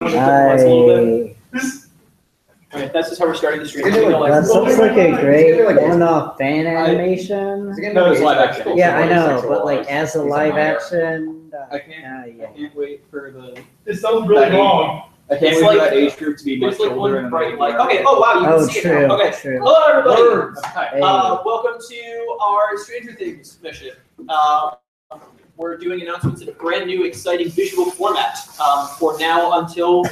Alright, that's just how we're starting the stream. That sounds like a great one-off fan animation. No, it's live action. Yeah, I know, but like as a live action. I can't wait for the. It sounds really long. I can't wait for that age group to be much older and bright like. light. Okay. Oh wow, you can see true, it now. Okay. true. Hello everybody. Hi. Hey. Welcome to our Stranger Things mission. We're doing announcements in a brand new, exciting visual format for now until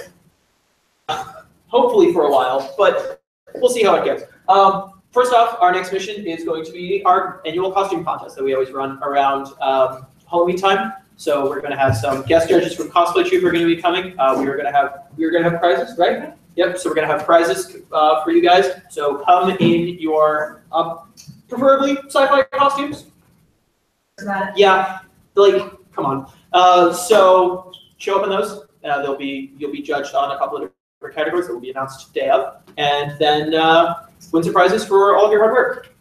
hopefully for a while, but we'll see how it goes. First off, our next mission is going to be our annual costume contest that we always run around Halloween time. So we're going to have some guest judges from Cosplay Troop are going to be coming. We are going to have prizes, right? Yep. So we're going to have prizes for you guys. So come in your preferably sci-fi costumes. Yeah. Like, come on. So show up in those. You'll be judged on a couple of different categories that will be announced day of, and then win some prizes for all of your hard work.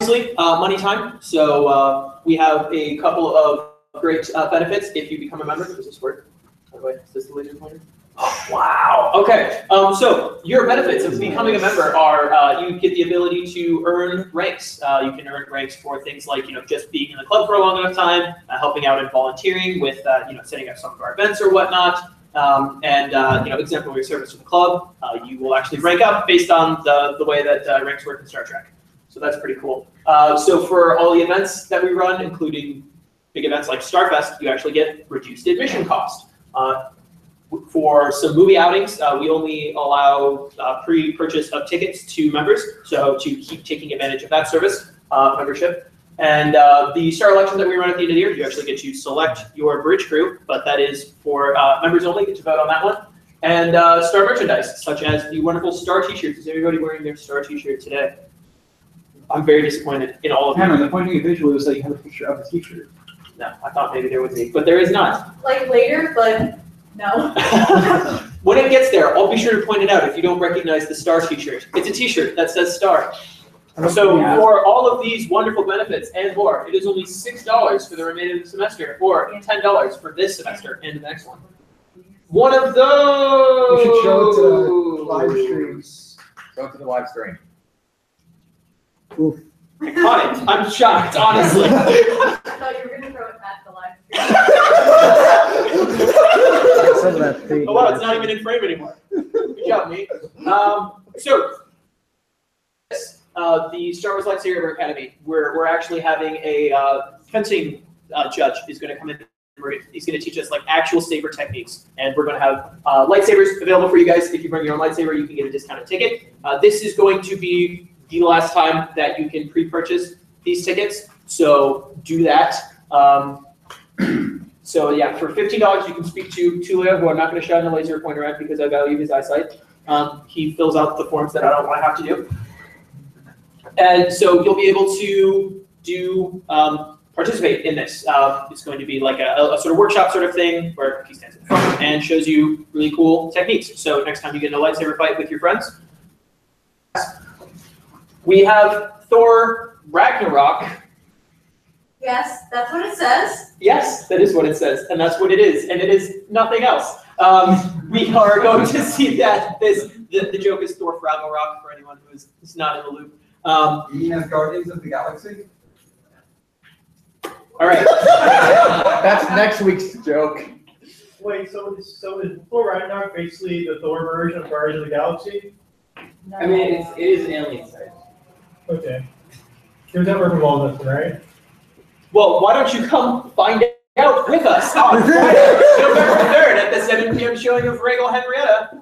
Obviously, money time. So we have a couple of great benefits if you become a member. Does this work? By the way, is this the laser pointer? Oh, wow. Okay. So your benefits of becoming a member are you get the ability to earn ranks. You can earn ranks for things like just being in the club for a long enough time, helping out and volunteering with setting up some of our events or whatnot, and exemplary service to the club. You will actually rank up based on the way that ranks work in Star Trek. So that's pretty cool. So for all the events that we run, including big events like Starfest, you actually get reduced admission cost. For some movie outings, we only allow pre-purchase of tickets to members, so to keep taking advantage of that service, membership. And the star election that we run at the end of the year, you actually get to select your bridge crew, but that is for members only, get to vote on that one. And star merchandise, such as the wonderful star t-shirts. Is everybody wearing their star t-shirt today? I'm very disappointed in all of you. Cameron, the point of your visual is that you have a picture of the t-shirt. No, I thought maybe there would be, but there is not. Like later, but no. When it gets there, I'll be sure to point it out if you don't recognize the star t-shirt. It's a t-shirt that says star. So for all of these wonderful benefits and more, it is only $6 for the remainder of the semester, or $10 for this semester and the next one. One of those! We should show it to the live streams. Show it to the live stream. Oof. I caught it. I'm shocked, honestly. I thought you were going to throw it at the live stream. Oh wow, it's not even in frame anymore. Good job, mate. The Star Wars Lightsaber Academy, we're actually having a fencing judge who's going to come in. He's going to teach us like actual saber techniques, and we're going to have lightsabers available for you guys. If you bring your own lightsaber, you can get a discounted ticket. This is going to be the last time that you can pre-purchase these tickets, so do that. So yeah, for $15 you can speak to Tulio, who I'm not going to shine the laser pointer at because I value his eyesight. He fills out the forms that I don't want to have to do. And so you'll be able to participate in this. It's going to be like a sort of workshop sort of thing where he stands in front and shows you really cool techniques. So next time you get in a lightsaber fight with your friends. We have Thor Ragnarok. Yes, that's what it says. Yes, that is what it says, and that's what it is, and it is nothing else. We are going to see that the joke is Thor Ragnarok for anyone who is not in the loop. You mean as Guardians of the Galaxy? All right. That's next week's joke. Wait, so is Thor Ragnarok basically the Thor version of Guardians of the Galaxy? No. I mean, it is an alien site. Okay. There's that working well on this one, right? Well, why don't you come find out with us on Friday, November 3rd at the 7 p.m. showing of Regal Henrietta.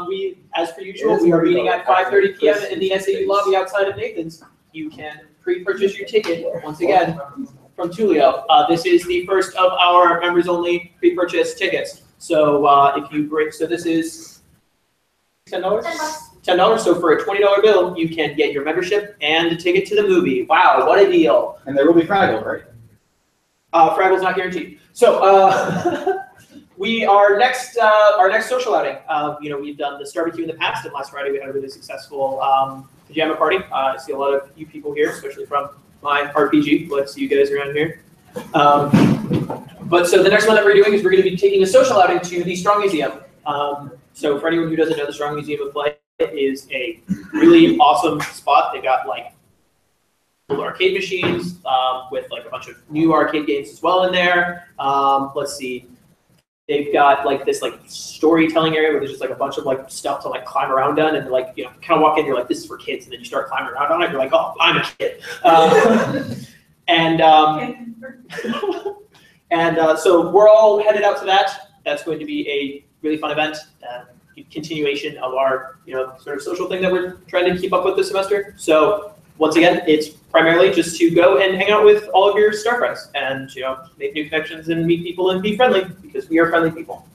We, as per usual, we are meeting at 5:30 p.m. in the SAU lobby outside of Nathan's. You can pre-purchase your ticket, once again, from Tulio. This is the first of our members-only pre-purchase tickets. So if you bring, so this is $10? $10. So for a $20 bill, you can get your membership and a ticket to the movie. Wow, what a deal! And there will be Fraggle, right? Fraggle's not guaranteed. So we are next our next social outing. We've done the barbecue in the past, and last Friday we had a really successful pajama party. I see a lot of you people here, especially from my RPG. Glad to see you guys around here. But so the next one that we're doing is we're going to be taking a social outing to the Strong Museum. So for anyone who doesn't know, the Strong Museum of Play is a really awesome spot. They've got like arcade machines with like a bunch of new arcade games as well in there. Let's see. They've got like this like storytelling area where there's just like a bunch of like stuff to like climb around on, and like, you know, kind of walk in, you're like, this is for kids, and then you start climbing around on it, you're like, oh, I'm a kid. So we're all headed out to that. That's going to be a really fun event, continuation of our, you know, sort of social thing that we're trying to keep up with this semester. So once again, it's primarily just to go and hang out with all of your star friends and, you know, make new connections and meet people and be friendly, because we are friendly people.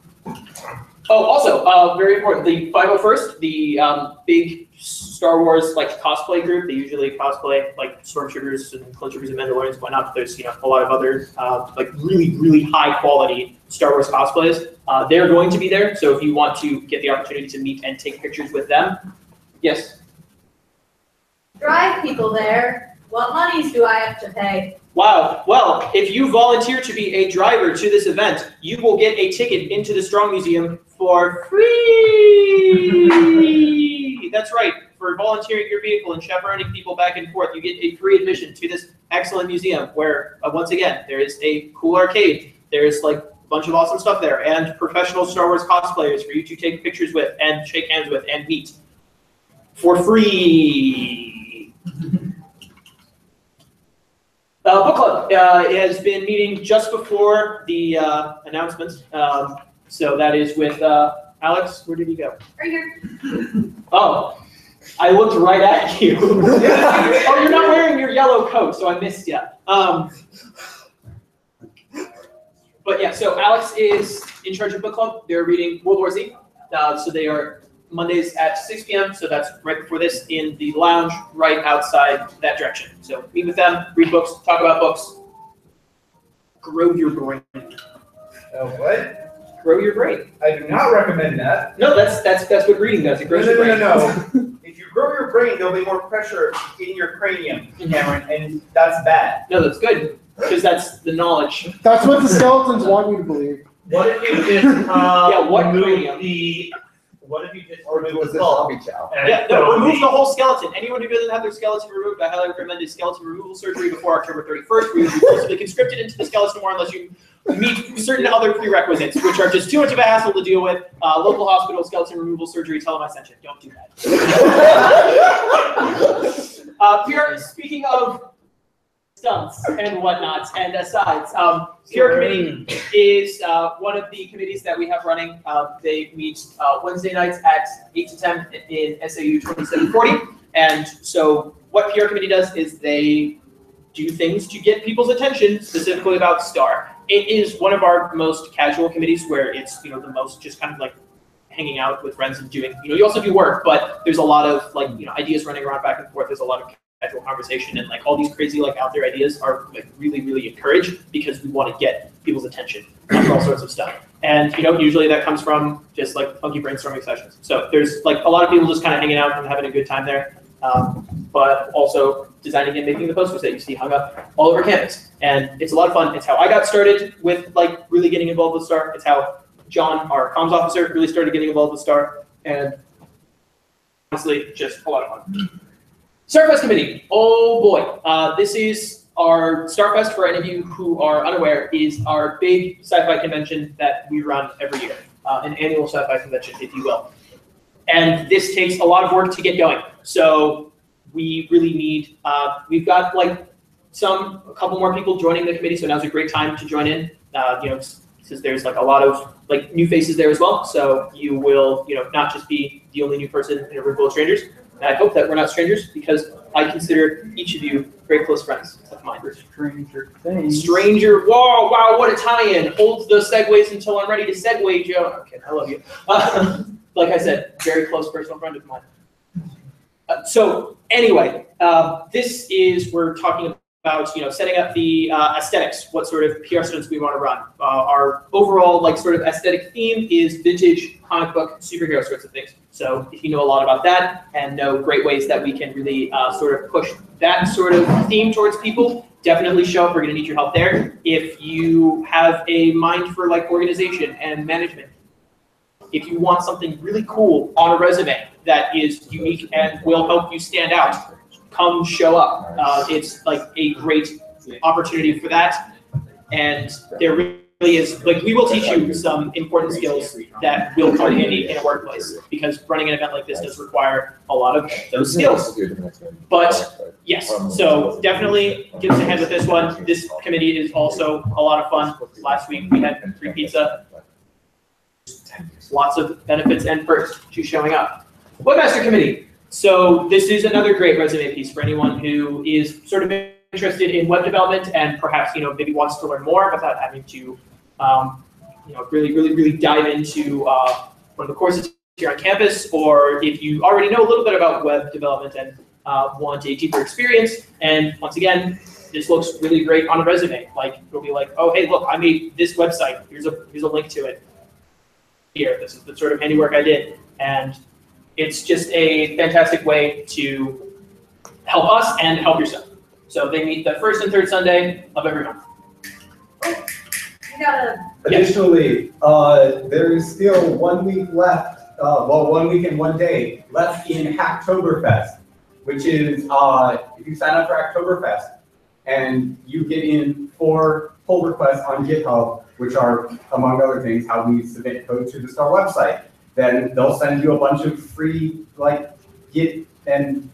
Oh, also, very important, the 501st, the big Star Wars like cosplay group. They usually cosplay like stormtroopers and clone troopers and Mandalorians and whatnot. But there's, you know, a lot of other like really, really high quality Star Wars cosplays. They're going to be there. So if you want to get the opportunity to meet and take pictures with them, yes. Drive people there. What monies do I have to pay? Wow. Well, if you volunteer to be a driver to this event, you will get a ticket into the Strong Museum for free. That's right. For volunteering your vehicle and chaperoning people back and forth, you get a free admission to this excellent museum where, once again, there is a cool arcade. There's like a bunch of awesome stuff there, and professional Star Wars cosplayers for you to take pictures with and shake hands with and meet for free. Book club has been meeting just before the announcements. So that is with Alex. Where did he go? Right here. Oh, I looked right at you. Oh, you're not wearing your yellow coat, so I missed you. But yeah, so Alex is in charge of book club. They're reading World War Z. So they are Mondays at 6 p.m. So that's right before this in the lounge right outside that direction. So meet with them, read books, talk about books, grow your brain. Oh, what? Grow your brain. I do not recommend that. No, that's what reading does. It grows your brain. No. If you grow your brain, there'll be more pressure in your cranium, Cameron, and that's bad. No, that's good, because that's the knowledge. That's what the skeletons want you to believe. What if you just Yeah, what remove cranium? what if you just Or remove was the this skull? zombie chow? And Yeah, throw no, remove the- the whole skeleton. Anyone who doesn't have their skeleton removed, I highly recommend a skeleton removal surgery before October 31st. We will be forcibly conscripted into the skeleton war unless you meet certain other prerequisites, which are just too much of a hassle to deal with. Local hospital, skeleton removal surgery, tell them I sent you. Don't do that. PR, speaking of stunts and whatnot and asides, PR committee is one of the committees that we have running. They meet Wednesday nights at 8 to 10 in SAU 2740. And so what PR committee does is they do things to get people's attention, specifically about STAR. It is one of our most casual committees where it's, you know, the most just kind of like hanging out with friends and doing, you know, you also do work, but there's a lot of like, you know, ideas running around back and forth. There's a lot of casual conversation, and like all these crazy like out there ideas are like really, really encouraged because we want to get people's attention for all sorts of stuff. And, you know, usually that comes from just like funky brainstorming sessions. So there's like a lot of people just kind of hanging out and having a good time there. But also designing and making the posters that you see hung up all over campus. And it's a lot of fun. It's how I got started with like really getting involved with STAR. It's how John, our comms officer, really started getting involved with STAR. And honestly, just a lot of fun. Starfest Committee. Oh boy. This is our Starfest, for any of you who are unaware, is our big sci-fi convention that we run every year. An annual sci-fi convention, if you will. And this takes a lot of work to get going. So we really need, we've got like a couple more people joining the committee, so now's a great time to join in. You know, since there's like a lot of like new faces there as well. So you will, you know, not just be the only new person in a room full of strangers. And I hope that we're not strangers because I consider each of you very close friends, except mine. Stranger Things. Stranger, whoa, wow, what a tie-in. Hold the segues until I'm ready to segue, Joe. Okay, I love you. Like I said, very close personal friend of mine. So anyway, this is, we're talking about setting up the aesthetics, what sort of PR stunts we want to run. Our overall sort of aesthetic theme is vintage comic book superhero sorts of things. So if you know a lot about that and know great ways that we can really sort of push that sort of theme towards people, definitely show up. We're going to need your help there. If you have a mind for organization and management, if you want something really cool on a resume that is unique and will help you stand out, come show up. It's a great opportunity for that. And there really is, we will teach you some important skills that will come in handy in a workplace, because running an event like this does require a lot of those skills. But yes, so definitely give us a hand with this one. This committee is also a lot of fun. Last week we had free pizza. Lots of benefits and perks to showing up. Webmaster Committee. So this is another great resume piece for anyone who is sort of interested in web development and perhaps maybe wants to learn more without having to really dive into one of the courses here on campus, or if you already know a little bit about web development and want a deeper experience. And once again, this looks really great on a resume. It'll be oh hey, look, I made this website. Here's a link to it. Here, this is the sort of handiwork I did, and it's just a fantastic way to help us and help yourself. So they meet the first and third Sunday of every month. Additionally, there is still 1 week left, 1 week and 1 day left in Hacktoberfest, which is if you sign up for Hacktoberfest and you get in 4 pull requests on GitHub, which are, among other things, how we submit code to the STAR website, then they'll send you a bunch of free Git and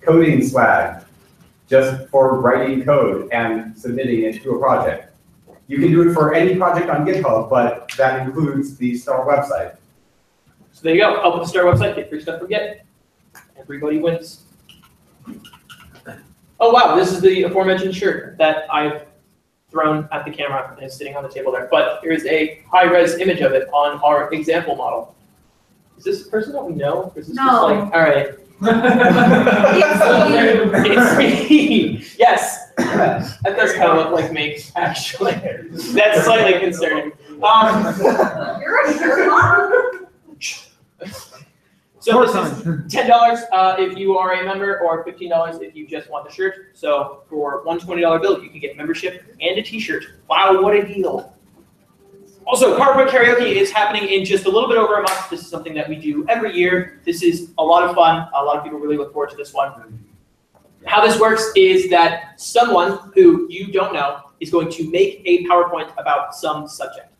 coding swag just for writing code and submitting it to a project. You can do it for any project on GitHub, but that includes the STAR website. So there you go. Help with the STAR website. Get free stuff from Git. Everybody wins. Oh wow, this is the aforementioned shirt that I've thrown at the camera and is sitting on the table there. But here's a high-res image of it on our example model. Is this a person that we know? Or is this No. just all right. It's me. Yes. That does kind of look like me, actually. That's slightly concerning. You're a shirt mom? So this is $10 if you are a member, or $15 if you just want the shirt. So for one $20 bill, you can get membership and a t-shirt. Wow, what a deal. Also, PowerPoint karaoke is happening in just a little bit over a month. This is something that we do every year. This is a lot of fun. A lot of people really look forward to this one. How this works is that someone who you don't know is going to make a PowerPoint about some subject.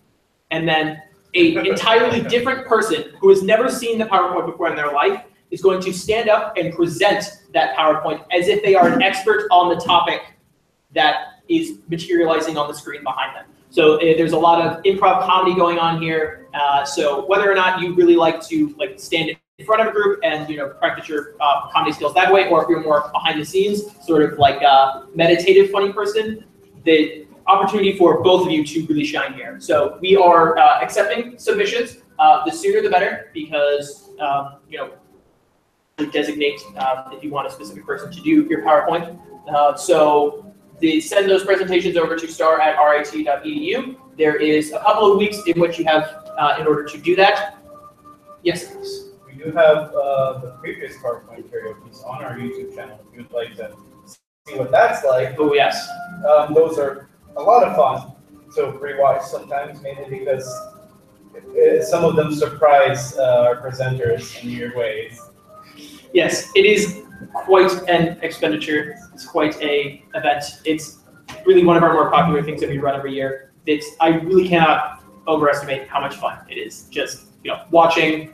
And then an entirely different person who has never seen the PowerPoint before in their life is going to stand up and present that PowerPoint as if they are an expert on the topic that is materializing on the screen behind them. So there's a lot of improv comedy going on here. So whether or not you really like to stand in front of a group and practice your comedy skills that way, or if you're more behind the scenes, sort of like a meditative funny person, the opportunity for both of you to really shine here. So we are accepting submissions. The sooner the better, because designate if you want a specific person to do your PowerPoint. So they send those presentations over to star@rit.edu. There is a couple of weeks in which you have in order to do that. Yes, please. We do have the previous PowerPoint karaoke on our YouTube channel. If you'd like to see what that's like. Oh yes. Those are a lot of fun to rewatch sometimes, mainly because some of them surprise our presenters in weird ways. Yes, it is quite an expenditure. It's quite a event. It's really one of our more popular things that we run every year. I really cannot overestimate how much fun it is. Just watching,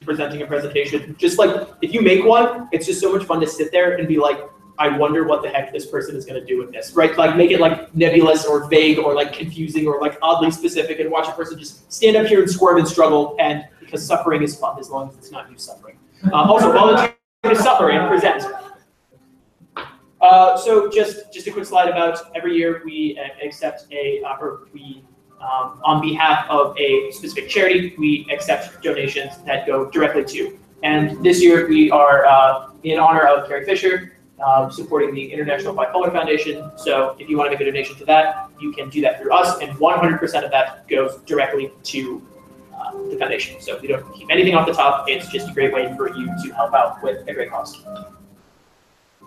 presenting a presentation. Just if you make one, it's just so much fun to sit there and be like, I wonder what the heck this person is going to do with this, right? Make it nebulous or vague or confusing or oddly specific, and watch a person just stand up here and squirm and struggle. And because suffering is fun, as long as it's not you suffering. Also, volunteer to suffer and present. So just a quick slide about every year we accept on behalf of a specific charity, we accept donations that go directly to. And this year we are in honor of Carrie Fisher. supporting the International Bipolar Foundation. So if you want to make a donation to that, you can do that through us, and 100% of that goes directly to the foundation. So we don't keep anything off the top. It's just a great way for you to help out with a great cause.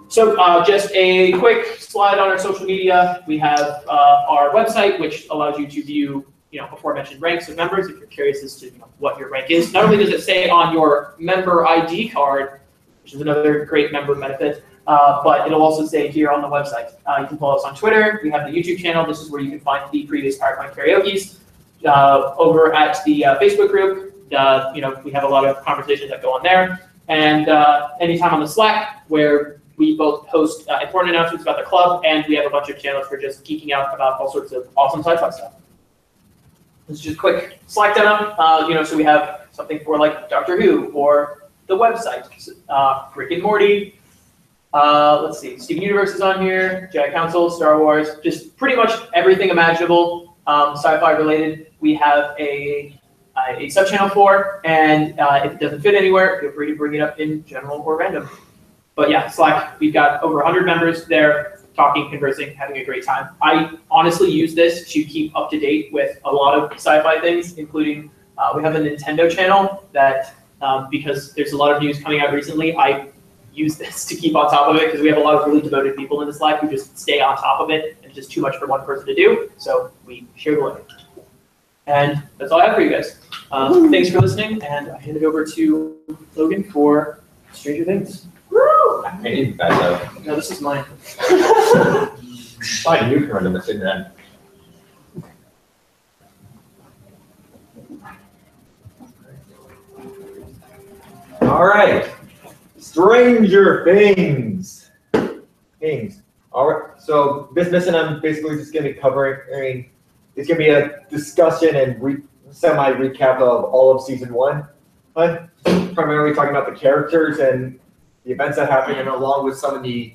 So just a quick slide on our social media. We have our website, which allows you to view, aforementioned ranks of members if you're curious as to what your rank is. Not only does it say on your member ID card, which is another great member benefit, but it'll also say here on the website. You can follow us on Twitter. We have the YouTube channel. This is where you can find the previous PowerPoint karaokes. Over at the Facebook group, we have a lot of conversations that go on there. And anytime on the Slack, where we both post important announcements about the club, and we have a bunch of channels for just geeking out about all sorts of awesome sci-fi stuff. This is just a quick Slack demo. So we have something for like Doctor Who or the website, Rick and Morty. Let's see, Steven Universe is on here, Jedi Council, Star Wars, just pretty much everything imaginable, sci-fi related. We have a sub-channel for, and if it doesn't fit anywhere, feel free to bring it up in general or random. But yeah, Slack, we've got over 100 members there, talking, conversing, having a great time. I honestly use this to keep up to date with a lot of sci-fi things, including we have a Nintendo channel that, because there's a lot of news coming out recently, I use this to keep on top of it, because we have a lot of really devoted people in the Slack who just stay on top of it, and it's just too much for one person to do, so we share the load. And that's all I have for you guys. Thanks for listening, and I hand it over to Logan for Stranger Things. Woo! I need that though. No, this is mine. Fine, you can run the thing then. All right, Stranger Things. All right, so this mission I'm basically just going to be covering. It's going to be a discussion and semi-recap of all of season 1. I'm primarily talking about the characters and the events that happened, and along with some of the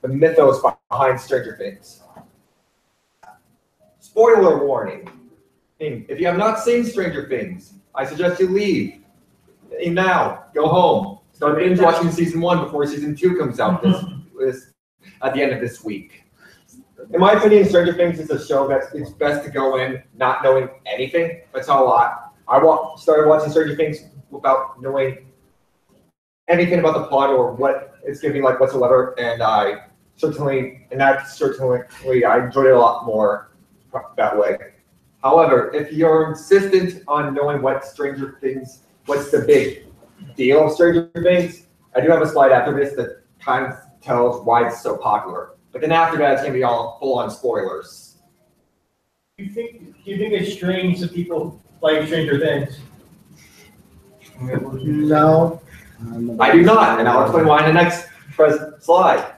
mythos behind Stranger Things. Spoiler warning. If you have not seen Stranger Things, I suggest you leave. Now, go home. Start binge watching season 1 before season 2 comes out this at the end of this week. In my opinion, Stranger Things is a show that it's best to go in not knowing anything. That's not a lot. I started watching Stranger Things without knowing anything about the plot or what it's going to be like whatsoever, and I enjoyed it a lot more that way. However, if you're insistent on knowing what Stranger Things, what's the big deal of Stranger Things, I do have a slide after this that kind of tells why it's so popular. But then after that, it's going to be all full-on spoilers. Do you think it's strange that people like Stranger Things? No. I do not, and I'll explain why in the next slide.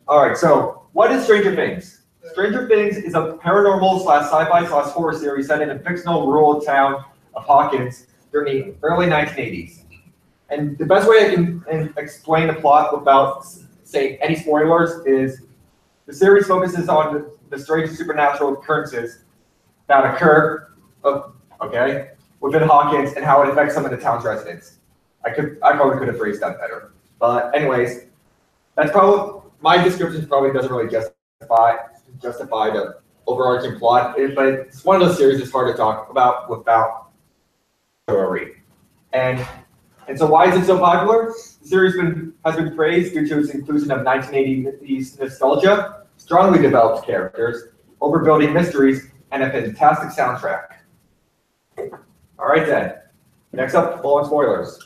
All right, so what is Stranger Things? Stranger Things is a paranormal / sci-fi / horror series set in a fictional rural town of Hawkins during the early 1980s. And the best way I can explain the plot without saying any spoilers is the series focuses on the strange supernatural occurrences that occur, within Hawkins and how it affects some of the town's residents. I probably could have phrased that better. But anyways, that's probably, my description probably doesn't really justify the overarching plot, but it's one of those series that's hard to talk about without story. And so why is it so popular? The series has been praised due to its inclusion of 1980s nostalgia, strongly developed characters, overbuilding mysteries, and a fantastic soundtrack. All right then, next up, full-on spoilers.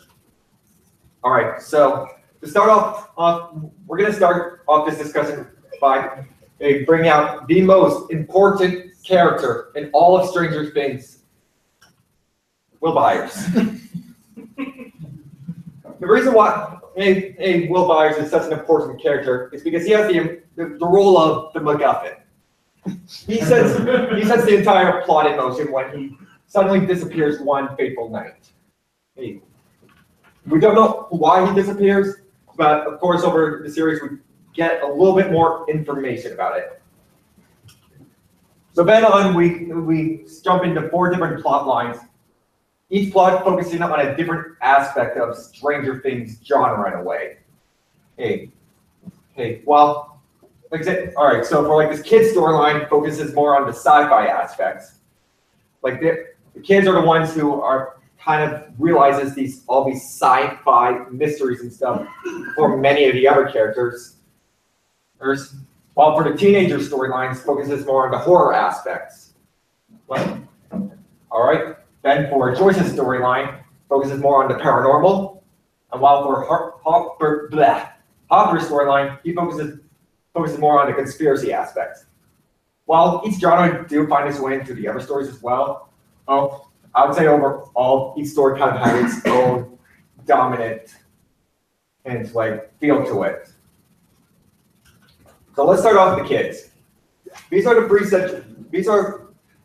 All right, so to start off, we're going to start off this discussion by bringing out the most important character in all of Stranger Things, Will Byers. The reason why Will Byers is such an important character is because he has the role of the MacGuffin. He sets the entire plot in motion when he suddenly disappears one fateful night. We don't know why he disappears, but of course over the series we get a little bit more information about it. So then on, we jump into 4 different plot lines, each plot focusing on a different aspect of Stranger Things genre in a way. Okay, well, all right, so for like this kid's storyline focuses more on the sci-fi aspects. Like the kids are the ones who are kind of realizes all these sci-fi mysteries and stuff for many of the other characters. While for the teenager storylines focuses more on the horror aspects. Well, all right, then for Joyce's storyline focuses more on the paranormal, and while for Hopper's storyline, he focuses more on the conspiracy aspects. While each genre do find its way into the other stories as well, I would say overall each story kind of has its own dominant and like feel to it. So let's start off with the kids. These are,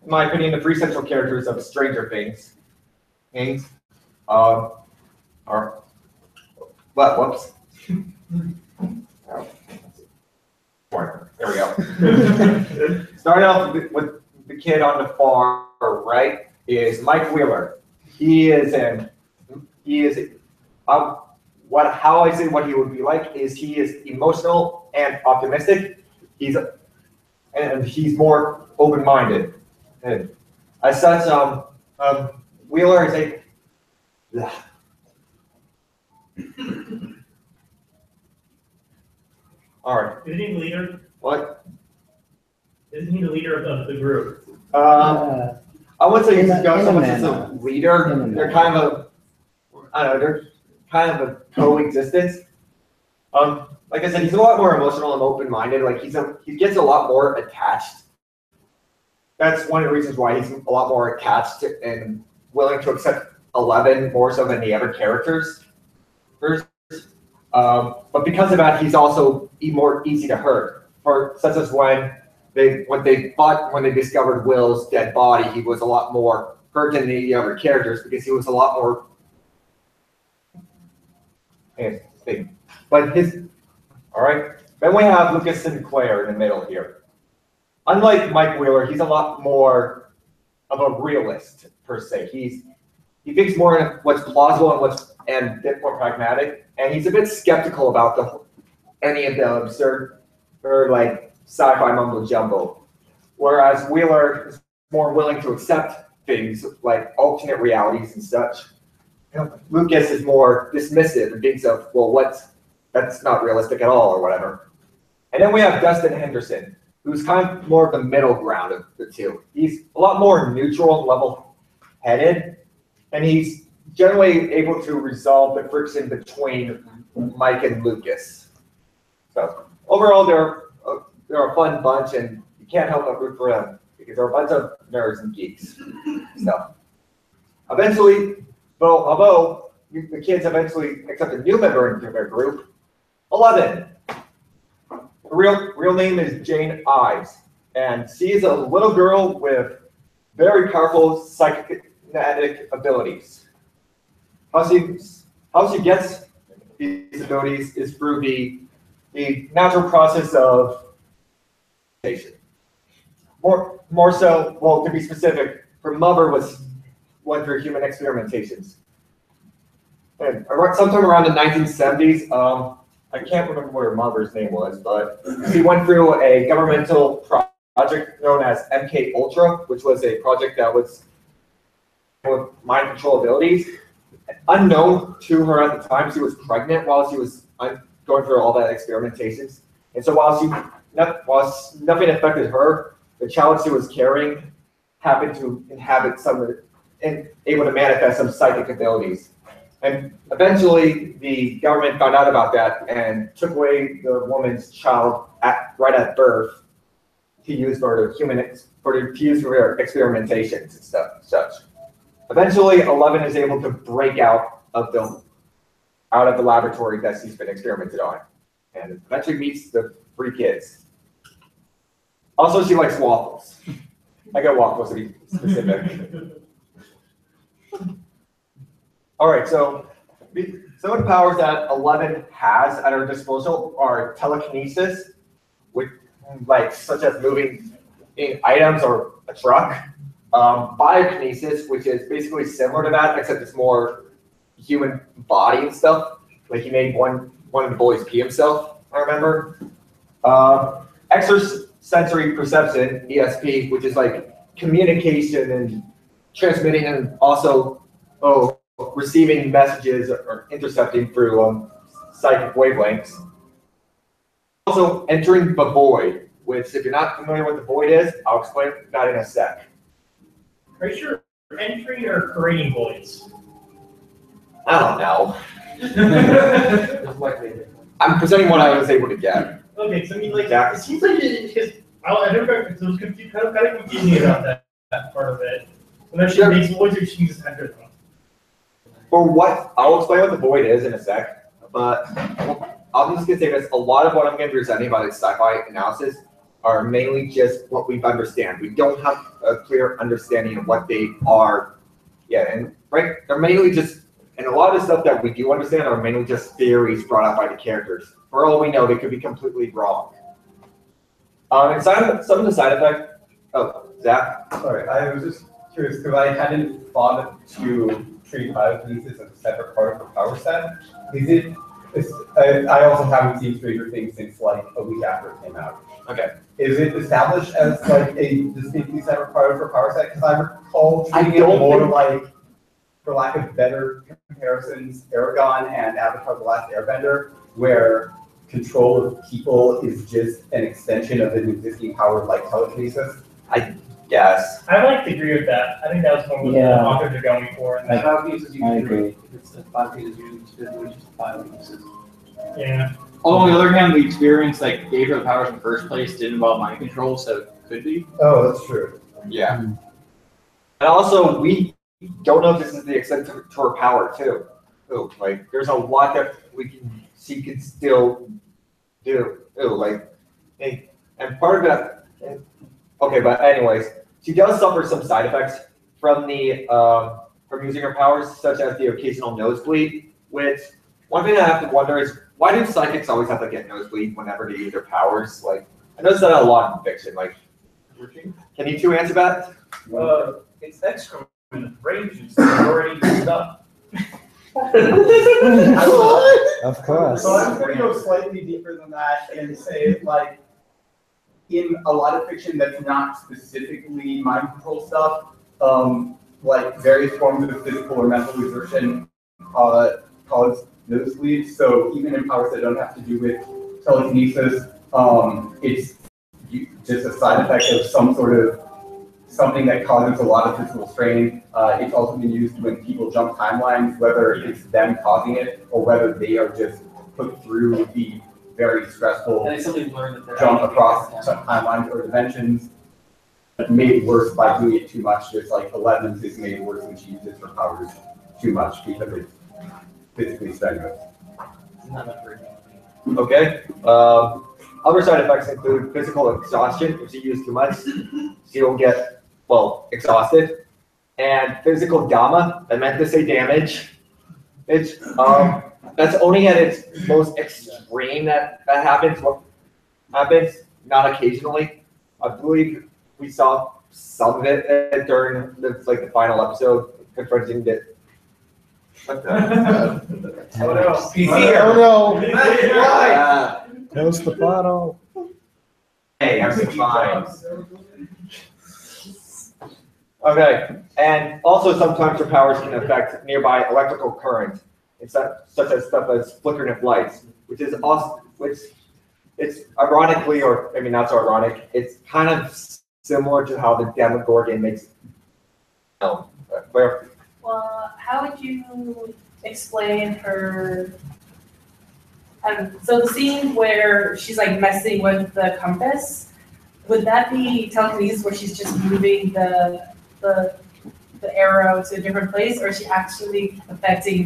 in my opinion, the three central characters of Stranger Things. Whoops. There we go. Starting off with the kid on the far right is Mike Wheeler. How I say what he would be like is he is emotional and optimistic. He's more open-minded. And as such, Wheeler is a all right. Isn't he the leader? What? Isn't he the leader of the group? I would say he's in got a so much as a manner. leader. They're kind of they're kind of a coexistence. Like I said, he's a lot more emotional and open-minded. Like he gets a lot more attached. That's one of the reasons why he's a lot more attached and willing to accept 11 more so than the other characters. But because of that, he's also more easy to hurt. Such as when they discovered Will's dead body, he was a lot more hurt than the other characters because he was a lot more. All right. Then we have Lucas Sinclair in the middle here. Unlike Mike Wheeler, he's a lot more of a realist per se. He thinks more in what's plausible and a bit more pragmatic, and he's a bit skeptical about any of the absurd or like sci-fi mumbo jumbo. Whereas Wheeler is more willing to accept things like alternate realities and such. Lucas is more dismissive and thinks of, well, that's not realistic at all or whatever. And then we have Dustin Henderson, who's kind of more of the middle ground of the two. He's a lot more neutral and level-headed, and he's generally able to resolve the friction between Mike and Lucas. So overall, they're a fun bunch, and you can't help but root for them because they're a bunch of nerds and geeks. So eventually, although the kids eventually accept a new member into their group, 11. Her real name is Jane Ives, and she is a little girl with very powerful psychic abilities. How she gets these abilities is through the natural process of experimentation. More so, well, to be specific, her mother went through human experimentations. And sometime around the 1970s, I can't remember what her mother's name was, but she went through a governmental project known as MK Ultra, which was a project that was with mind control abilities. Unknown to her at the time, she was pregnant while she was going through all that experimentations. And so while nothing affected her, the child she was carrying happened to inhabit and able to manifest some psychic abilities. And eventually, the government found out about that and took away the woman's child right at birth to use for their experimentations and such. Eventually, 11 is able to break out of the laboratory that she's been experimented on, and eventually meets the 3 kids. Also, she likes waffles. I got waffles to be specific. All right, so some of the powers that 11 has at her disposal are telekinesis, such as moving items or a truck. Biokinesis, which is basically similar to that, except it's more human body and stuff. Like he made one of the boys pee himself. I remember. Extrasensory perception, ESP, which is like communication and transmitting and also receiving messages or intercepting through psychic wavelengths. Also entering the void, which if you're not familiar with the void is, I'll explain that in a sec. Are you sure entry or creating voids? I don't know. I'm presenting what I was able to get. Okay, so I mean, like, Yeah. it seems like I never got, it was confused, kind of confusing about that part of it. Whether she makes voids or she just enters them. For what, I'll explain what the void is in a sec, but I'm just gonna say this, a lot of what I'm gonna be presenting about the sci-fi analysis are mainly just what we understand. We don't have a clear understanding of what they are yet, and right, they're mainly just, and a lot of the stuff that we do understand are mainly just theories brought up by the characters. For all we know, they could be completely wrong. And some of the side effects, Zach? Sorry, I was just curious, because I hadn't thought to treat biokinesis as a separate part of the power set. I also haven't seen Stranger Things since like a week after it came out. Okay. Is it established as like a distinctly separate part of her power set? Because I recall treating it don't more think- like, for lack of better comparisons, Aragon and Avatar: The Last Airbender, where control of people is just an extension of an existing power like telekinesis. Yes. I like to agree with that. I think that was what the authors are going for. And that, I agree. If it's the biokinesis, usually just biokinesis. yeah. Although on the other hand, the experience that gave her the powers in the first place did involve mind control, so it could be. Oh, that's true. Yeah. And also, we don't know if this is the extent to her power too. Like, there's a lot that she can still do. And part of that, okay, but anyways, she does suffer some side effects from from using her powers, such as the occasional nosebleed, which one thing I have to wonder is, why do psychics always have to get nosebleed whenever they use their powers? Like, I noticed that a lot in fiction. Like, can you two answer that? It's excrement. Brain juice is already used up. Of course. So I'm going to go slightly deeper than that and say, like, in a lot of fiction that's not specifically mind control stuff, like various forms of physical or mental exertion cause nosebleeds. So even in powers that don't have to do with telekinesis, it's just a side effect of some sort of something that causes a lot of physical strain. It's also been used when people jump timelines, whether it's them causing it or whether they are just put through the very stressful And they simply learn that they're jump across timelines or dimensions, made worse by doing it too much. Just like Eleven's is made worse when she uses her powers too much because it's physically strenuous. Okay. Other side effects include physical exhaustion. If you use too much, you'll get, exhausted. And physical gamma, I meant to say damage. It's, that's only at its most extreme that happens. What happens, not occasionally. I believe we saw some of it during the final episode confronting it. What the? Oh no. Oh no. Close the bottle. Hey, everything's fine. Okay, and also sometimes your powers can affect nearby electrical current, such as stuff as flickering of lights, which it's ironically, or maybe not so ironic, it's kind of similar to how the Demogorgon makes. Claire? Well, how would you explain her? So the scene where she's like messing with the compass, would that be telekinesis where she's just moving the arrow to a different place, or is she actually affecting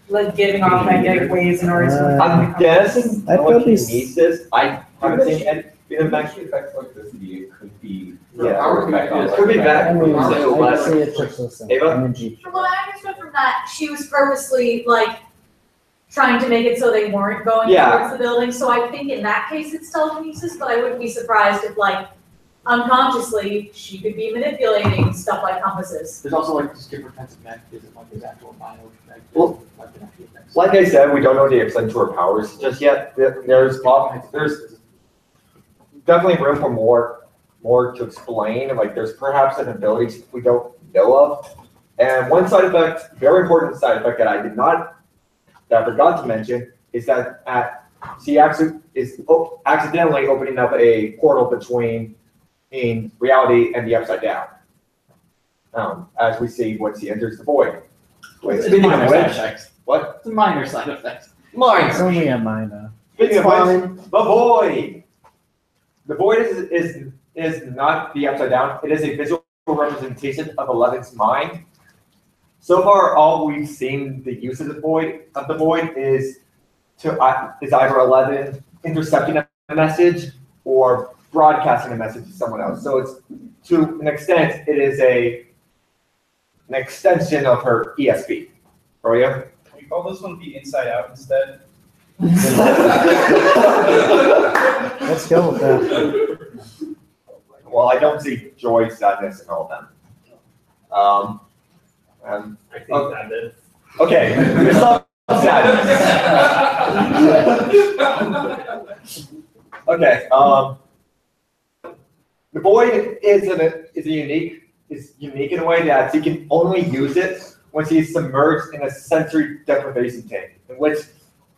like giving off magnetic waves in order to? I'm guessing I telekinesis. I haven't seen any. Actually, effects like this, it could be. It could be back. I mean, I But- see it just some Ava? energy. From what I understood from that, she was purposely like trying to make it so they weren't going Yeah. towards the building. So I think in that case it's telekinesis, but I wouldn't be surprised if like unconsciously she could be manipulating stuff like compasses. There's also like just different kinds of magnetism, like there's actual biomagnetism, Well- like an actual magnetism. Like I said, we don't know the extent to her powers just yet. There's definitely room for more to explain. Like there's perhaps an ability we don't know of. And one side effect, very important side effect that I forgot to mention, is that she actually is accidentally opening up a portal between reality and the upside down. As we see when she enters the void. It's a minor side effect. What? It's a minor side effect. Minor. It's only a minor. Speaking of which, the void. The void is not the upside down. It is a visual representation of Eleven's mind. So far, all we've seen the use of the void is either 11 intercepting a message or broadcasting a message to someone else. So it's to an extent, it is an extension of her ESP. Roya? We call this one the inside out instead. Let's go with that. Well, I don't see joy, sadness, and all of them. I think that is. Okay, there's some sadness. Okay, the void is unique in a way that she can only use it when she's submerged in a sensory deprivation tank, in which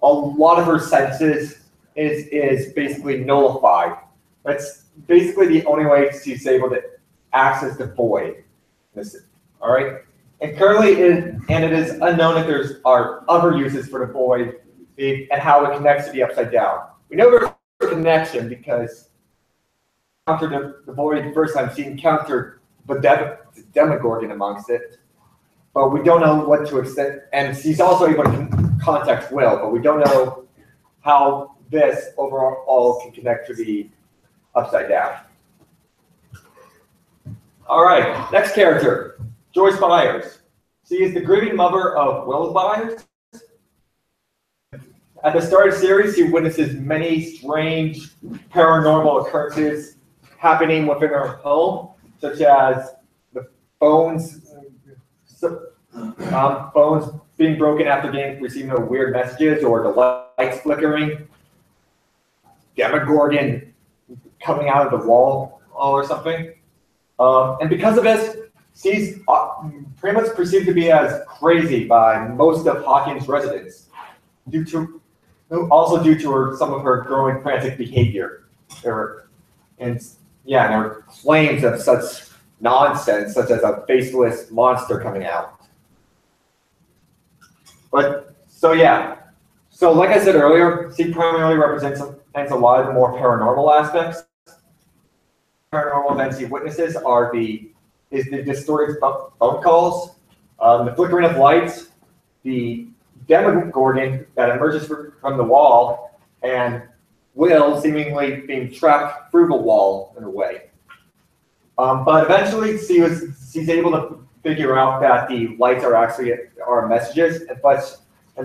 a lot of her senses is basically nullified. That's basically the only way she's able to access the void. All right, and currently it is unknown if are other uses for the void and how it connects to the upside down. We know there's a connection because encountered the void the first time she encountered the Demogorgon amongst it, but we don't know what to extent. And she's also able to contact Will, but we don't know how this overall can connect to the upside down. All right, next character, Joyce Byers. She is the grieving mother of Will Byers. At the start of the series, she witnesses many strange paranormal occurrences happening within her home, such as the phones being broken after receiving weird messages, or the lights flickering, Demogorgon coming out of the wall or something. And because of this, she's pretty much perceived to be as crazy by most of Hawkins' residents, also due to some of her growing frantic behavior. And her claims of such nonsense, such as a faceless monster coming out. So like I said earlier, she primarily represents a lot of the more paranormal aspects. Paranormal events he witnesses are the distorted phone calls, the flickering of lights, the Demogorgon that emerges from the wall, and Will seemingly being trapped through the wall in a way. But eventually she's able to figure out that the lights are actually messages, and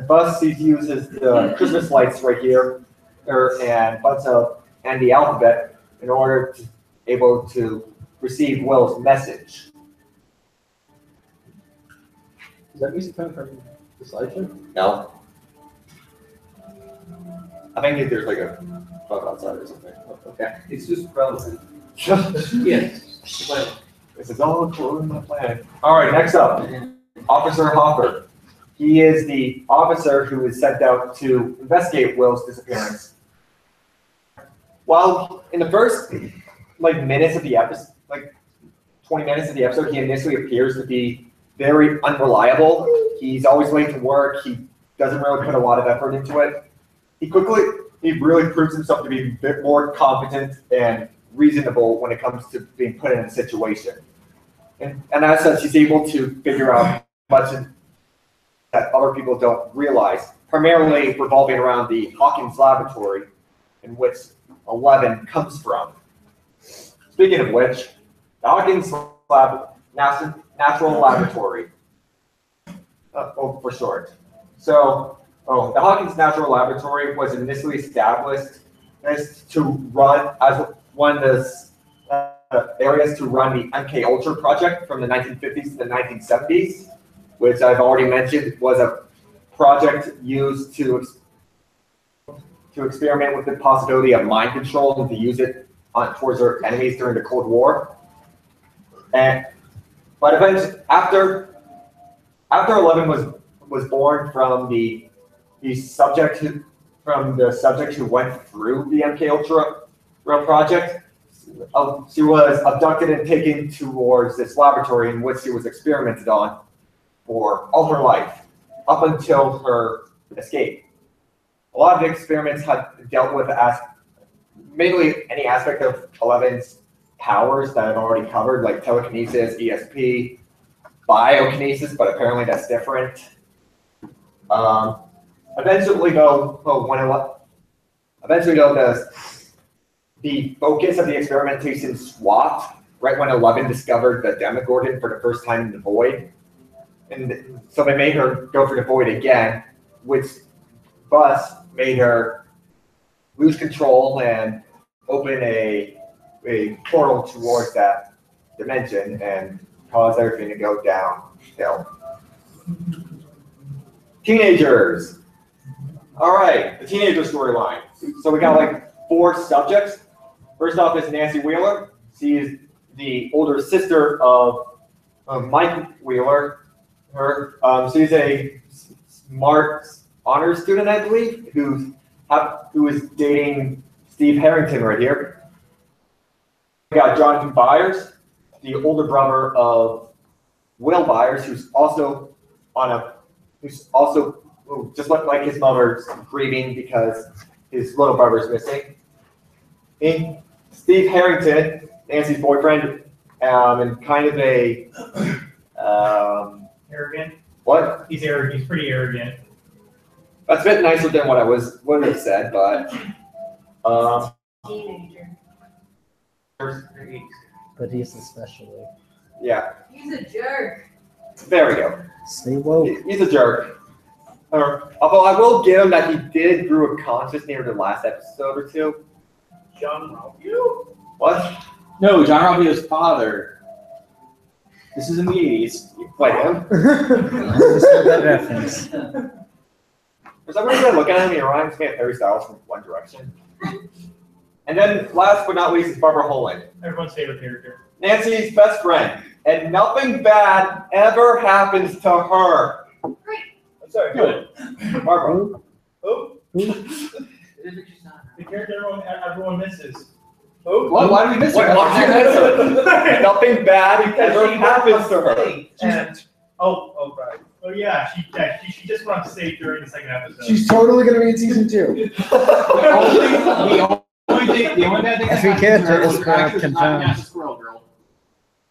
thus she uses the Christmas lights right here, and the alphabet in order to able to receive Will's message. Is that music coming from the slideshow? No. I think there's like a bug outside or something. Okay. It's just relevant. Yes. This is all on my planet. All right, next up, Officer Hopper. He is the officer who is sent out to investigate Will's disappearance. While in the first minutes of the episode, 20 minutes of the episode, he initially appears to be very unreliable. He's always late to work. He doesn't really put a lot of effort into it. He really proves himself to be a bit more competent and reasonable when it comes to being put in a situation. And as such, he's able to figure out much that other people don't realize, primarily revolving around the Hawkins laboratory in which 11 comes from. Speaking of which, the Hawkins Natural Laboratory, for short. So, the Hawkins Natural Laboratory was initially established to run as one of the areas to run the MK Ultra project from the 1950s to the 1970s, which I've already mentioned was a project used to experiment with the possibility of mind control and to use it towards their enemies during the Cold War. But eventually, after 11 was born from the subject who went through the MK Ultra project, she was abducted and taken towards this laboratory in which she was experimented on for all her life, up until her escape. A lot of the experiments had dealt with mainly any aspect of 11's powers that I've already covered, like telekinesis, ESP, biokinesis, but apparently that's different. Eventually, though, the focus of the experimentation swapped right when 11 discovered the Demogorgon for the first time in the Void. And so they made her go for the Void again, which thus made her lose control and open a portal towards that dimension and cause everything to go downhill. Teenagers. All right, the teenager storyline. So we got like 4 subjects. First off is Nancy Wheeler. She is the older sister of Mike Wheeler. She's a smart honors student, I believe, who is dating Steve Harrington right here. We got Jonathan Byers, the older brother of Will Byers, who's also just like his mother, grieving because his little brother's missing. And Steve Harrington, Nancy's boyfriend, and kind of a Arrogant. What? He's arrogant. He's pretty arrogant. That's a bit nicer than what I would have said, but Teenager. But he's especially. Yeah. He's a jerk. There we go. Stay woke. He's a jerk. Although I will give him that he did grew a conscience near the last episode or 2. John Robio? What? No, John Robio's father. This is in the 80s. You play him? Just that reference. For some reason, I look at him and he reminds me of Harry Styles from One Direction. And then, last but not least, is Barbara Holland. Everyone's favorite character. Nancy's best friend. And nothing bad ever happens to her. Great. I'm sorry. Good. Barbara. Who? The character everyone misses. Who? What? Why did we miss her? Why did you miss her? Nothing bad ever happens to her. And right. Oh yeah, she just went to say during the second episode. She's totally gonna be in season 2. The only bad thing If we that happened can't, to her it's was her actress confirmed. not match the Squirrel Girl.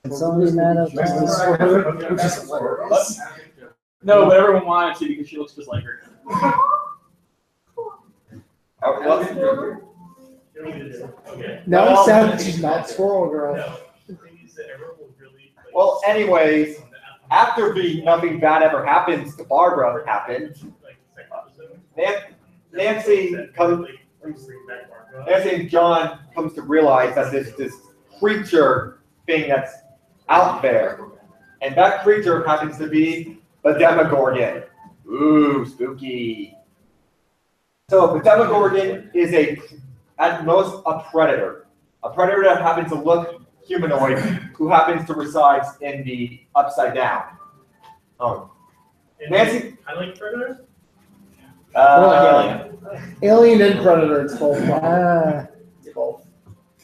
It's only mad at Which is hilarious. No, but everyone wanted to because she looks just like her. Okay. Now it's sad that she's not Squirrel Girl. No. The thing is that everyone will really. Well, anyways, after the nothing bad ever happens to Barbara happened, Nancy and John comes to realize that there's this creature thing that's out there. And that creature happens to be the Demogorgon. Ooh, spooky. So the Demogorgon is at most a predator. A predator that happens to look humanoid, who happens to reside in the Upside Down. Nancy? I like predators. Alien and Predator, it's both. Both.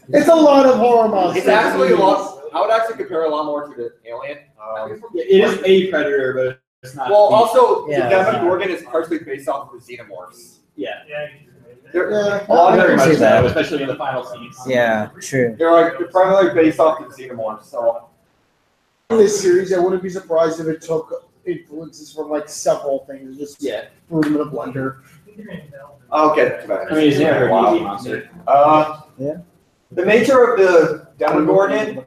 It's a lot of horror monsters. It's actually a lot. I would actually compare a lot more to the Alien. Yeah, it is a predator, but it's not. Well, also, Yeah. the Demogorgon is partially based off of the Xenomorphs. Yeah. They're, Yeah, all Very of much see so, that. especially in the final scenes. Yeah, true. they're primarily based off the Xenomorphs. So in this series, I wouldn't be surprised if it took influences from like several things. Just threw them in a blender. I'll get to that. I mean, he's never a Wow. easy monster. Yeah. The nature of the Demogorgon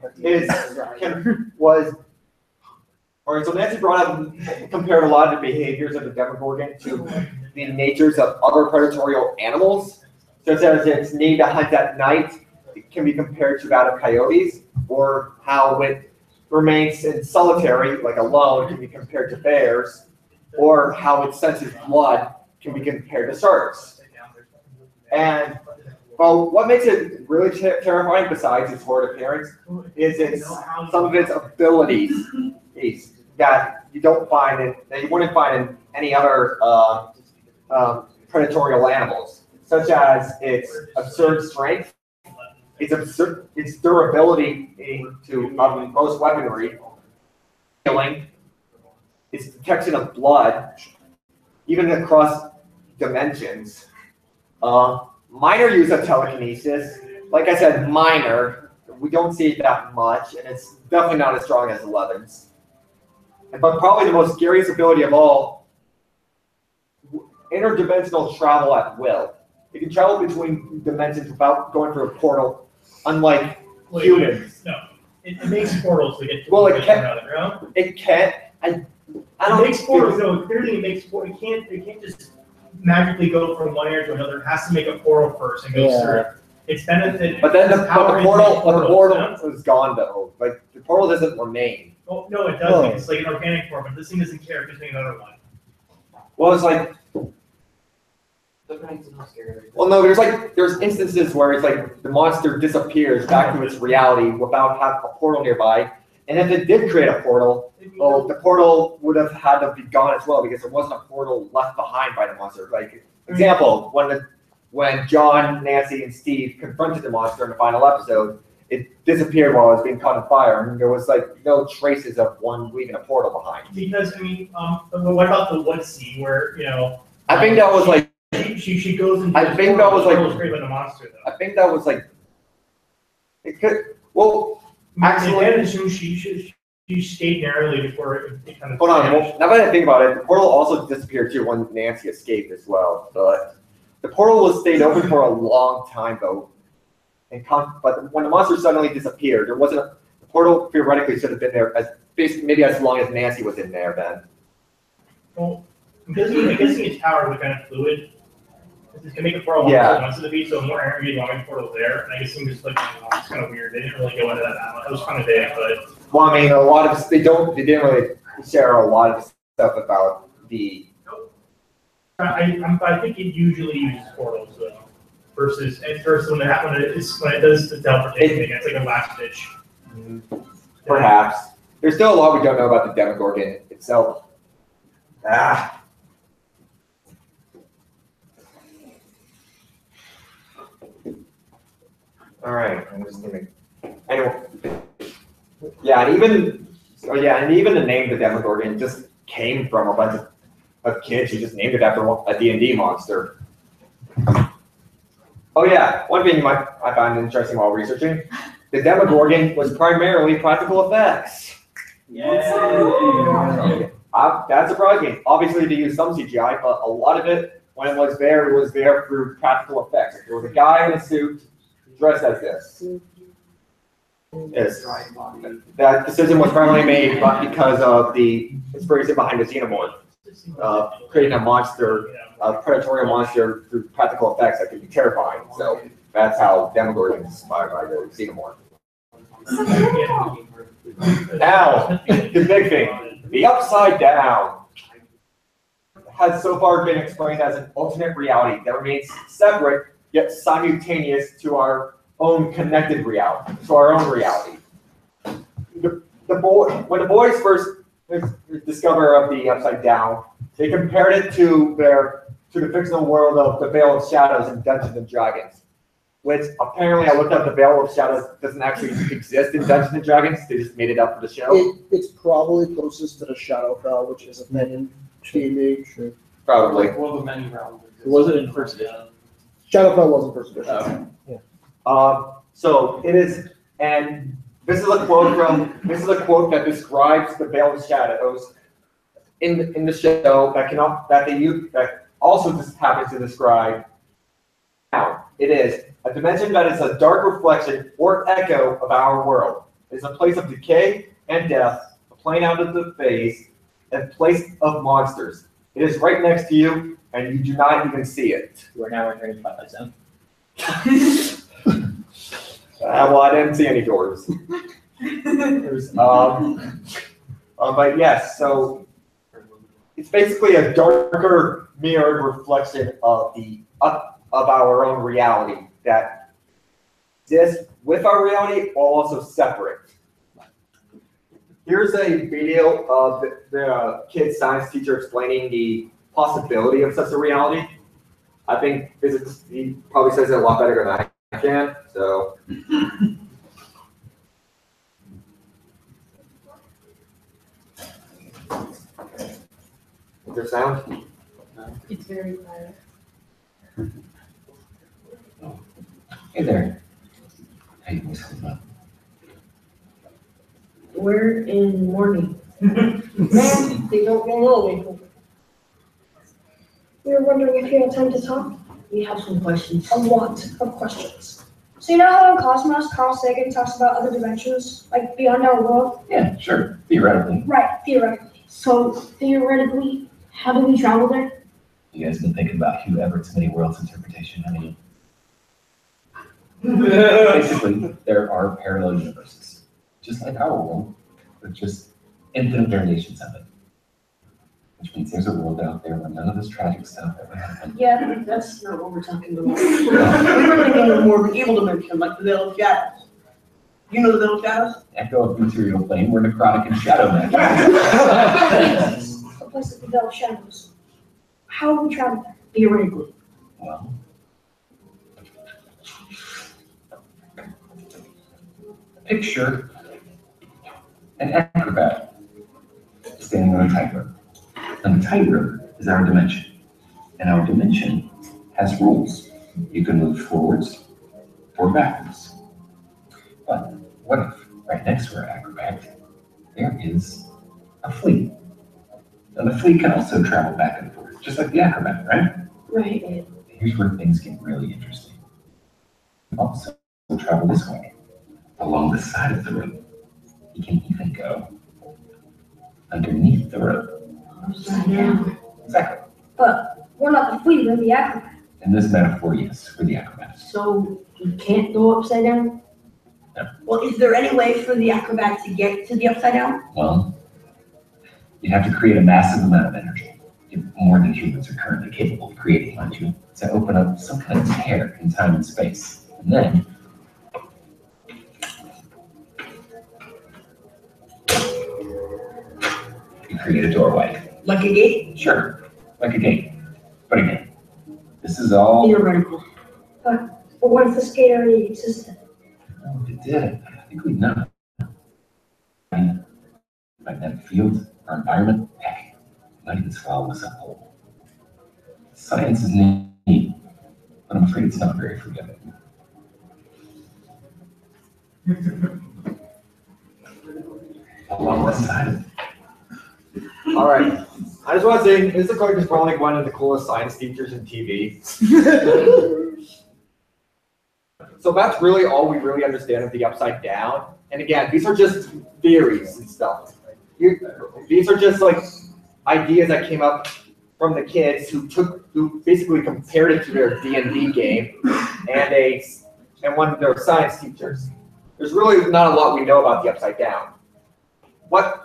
so Nancy brought up and compared a lot of the behaviors of the Demogorgon to the natures of other predatory animals, such as its need to hunt at night. It can be compared to that of coyotes, or how it remains in solitary, like alone, can be compared to bears, or how it senses blood can be compared to sharks. And well, what makes it really terrifying, besides its horrid appearance, is some of its abilities that you don't find that you wouldn't find in any other predatorial animals, such as its absurd strength, its durability to most weaponry, healing, its detection of blood, even across dimensions. Minor use of telekinesis, like I said, minor. We don't see it that much, and it's definitely not as strong as 11's. But probably the most scariest ability of all, interdimensional travel at will. It can travel between dimensions without going through a portal, unlike humans. No, it makes portals to get to Well, it the can't. underground. It can't. I don't. It makes portals. No, clearly it makes portals. It can't just magically go from one area to another. It has to make a portal first and go through it. It's benefit. But then the portal is gone though. Like the portal doesn't remain. Oh, no, it doesn't. It's like an organic form, but this thing doesn't care if it's making another one. Well, it's like. Well, no, there's instances where it's like the monster disappears back to its reality without having a portal nearby, and if it did create a portal, well, the portal would have had to be gone as well because there wasn't a portal left behind by the monster. Like example, when John, Nancy, and Steve confronted the monster in the final episode, it disappeared while it was being caught on fire, and there was like no traces of one leaving a portal behind. Because I mean, what about the one scene where I think that was like. She goes into. I think that was like. Great by the monster though. I think that was like. It could. Well, actually, I assume she stayed narrowly before it kind of. Hold on. Well, now that I think about it, the portal also disappeared too when Nancy escaped as well. But the portal was stayed open for a long time though, but when the monster suddenly disappeared, there wasn't the portal theoretically should have been there as maybe as long as Nancy was in there then. Well, I'm guessing its power was kind of fluid. It can make a portal once to the beach, so more energy along the portal there. And I guess I'm just like, it's kind of weird. They didn't really go into that much. It was kind of big, but. Well, I mean, a lot of they didn't really share a lot of stuff about the. I think it usually uses portals though, versus when it does the teleportation thing, it's like a last ditch. Perhaps there's still a lot we don't know about the Demogorgon itself. All right, I'm just thinking. Anyway, and even the name the Demogorgon just came from a bunch of kids who just named it after a D&D monster. Oh yeah, one thing I found interesting while researching, the Demogorgon was primarily practical effects. Yeah. That surprised me. Obviously, they used some CGI, but a lot of it, when it was there through practical effects. There was a guy in a suit dressed as this. Yes. That decision was primarily made because of the inspiration behind the Xenomorph, creating a monster, a predatory monster through practical effects that can be terrifying. So that's how Demogorgon is inspired by the Xenomorph. Now, the big thing, the Upside Down has so far been explained as an alternate reality that remains separate yet simultaneous to our own connected reality, to our own reality. When the boys first discover of the Upside Down, they compared it to the fictional world of the Veil of Shadows in Dungeons and Dragons, which apparently I looked up, the Veil of Shadows doesn't actually exist in Dungeons and Dragons. They just made it up for the show. It's probably closest to the Shadowfell, which is a thing in D&D. Sure. Probably. Well, the many realms. Was it in first edition? Shadowfell wasn't first edition. So it is, and this is a quote that describes the Veil of Shadows in the show that also just happens to describe. Now, it is a dimension that is a dark reflection or echo of our world. It is a place of decay and death, a plane out of the phase, and place of monsters. It is right next to you, and you do not even see it. You are now entering the Twilight Zone. Well, I didn't see any doors. But yes, so it's basically a darker mirrored reflection of our own reality that exists with our reality while also separate. Here's a video of the kid science teacher explaining the possibility of such a reality. I think physics, he probably says it a lot better than I can, so. Is there sound? It's very quiet. Hey there. Hey, what's going on? We're in mourning. Man, they don't know me. We were wondering if you had time to talk. We have some questions. A lot of questions. So you know how in Cosmos, Carl Sagan talks about other dimensions, like beyond our world? Yeah, sure. Theoretically. Right, theoretically. So theoretically, how do we travel there? You guys been thinking about Hugh Everett's many worlds interpretation, haven't you? Basically, there are parallel universes, just like our world, but just infinite variations of it. Which means there's a world out there where none of this tragic stuff ever happened. Yeah, that's not what we're talking about. We were thinking of more of an evil dimension, like the Veil of Shadows. You know the Veil of Shadows? Echo of material plane, we're necrotic and shadow magic. A place like the Veil of Shadows. How would we travel there? Theoretically. Well, picture an acrobat standing on a tightrope. And the tightrope is our dimension. And our dimension has rules. You can move forwards or backwards. But what if right next to our acrobat, there is a fleet? And the fleet can also travel back and forth, just like the acrobat, right? Right. Here's where things get really interesting. Also, we'll travel this way, along the side of the rope. You can even go underneath the rope. Upside down. Exactly. But we're not the fleet, we're the acrobat. In this metaphor, yes, we're the acrobat. So you can't go upside down? No. Well, is there any way for the acrobat to get to the upside down? Well, you'd have to create a massive amount of energy, more than humans are currently capable of creating, aren't you? To open up some kind of tear in time and space. And then you create a doorway. Like a gate? Sure, like a gate. But again, this is all. Theoretical. But what if this gate already existed? Oh, if it did, I think we'd know. Magnetic field, our environment, heck, it might even swallow us up whole. Science is neat, but I'm afraid it's not very forgiving. Along the side of it. All right. I just want to say, this is probably one of the coolest science teachers in TV. So that's really all we really understand of the upside down. And again, these are just theories and stuff. These are just like ideas that came up from the kids who basically compared it to their D&D game and one of their science teachers. There's really not a lot we know about the upside down. But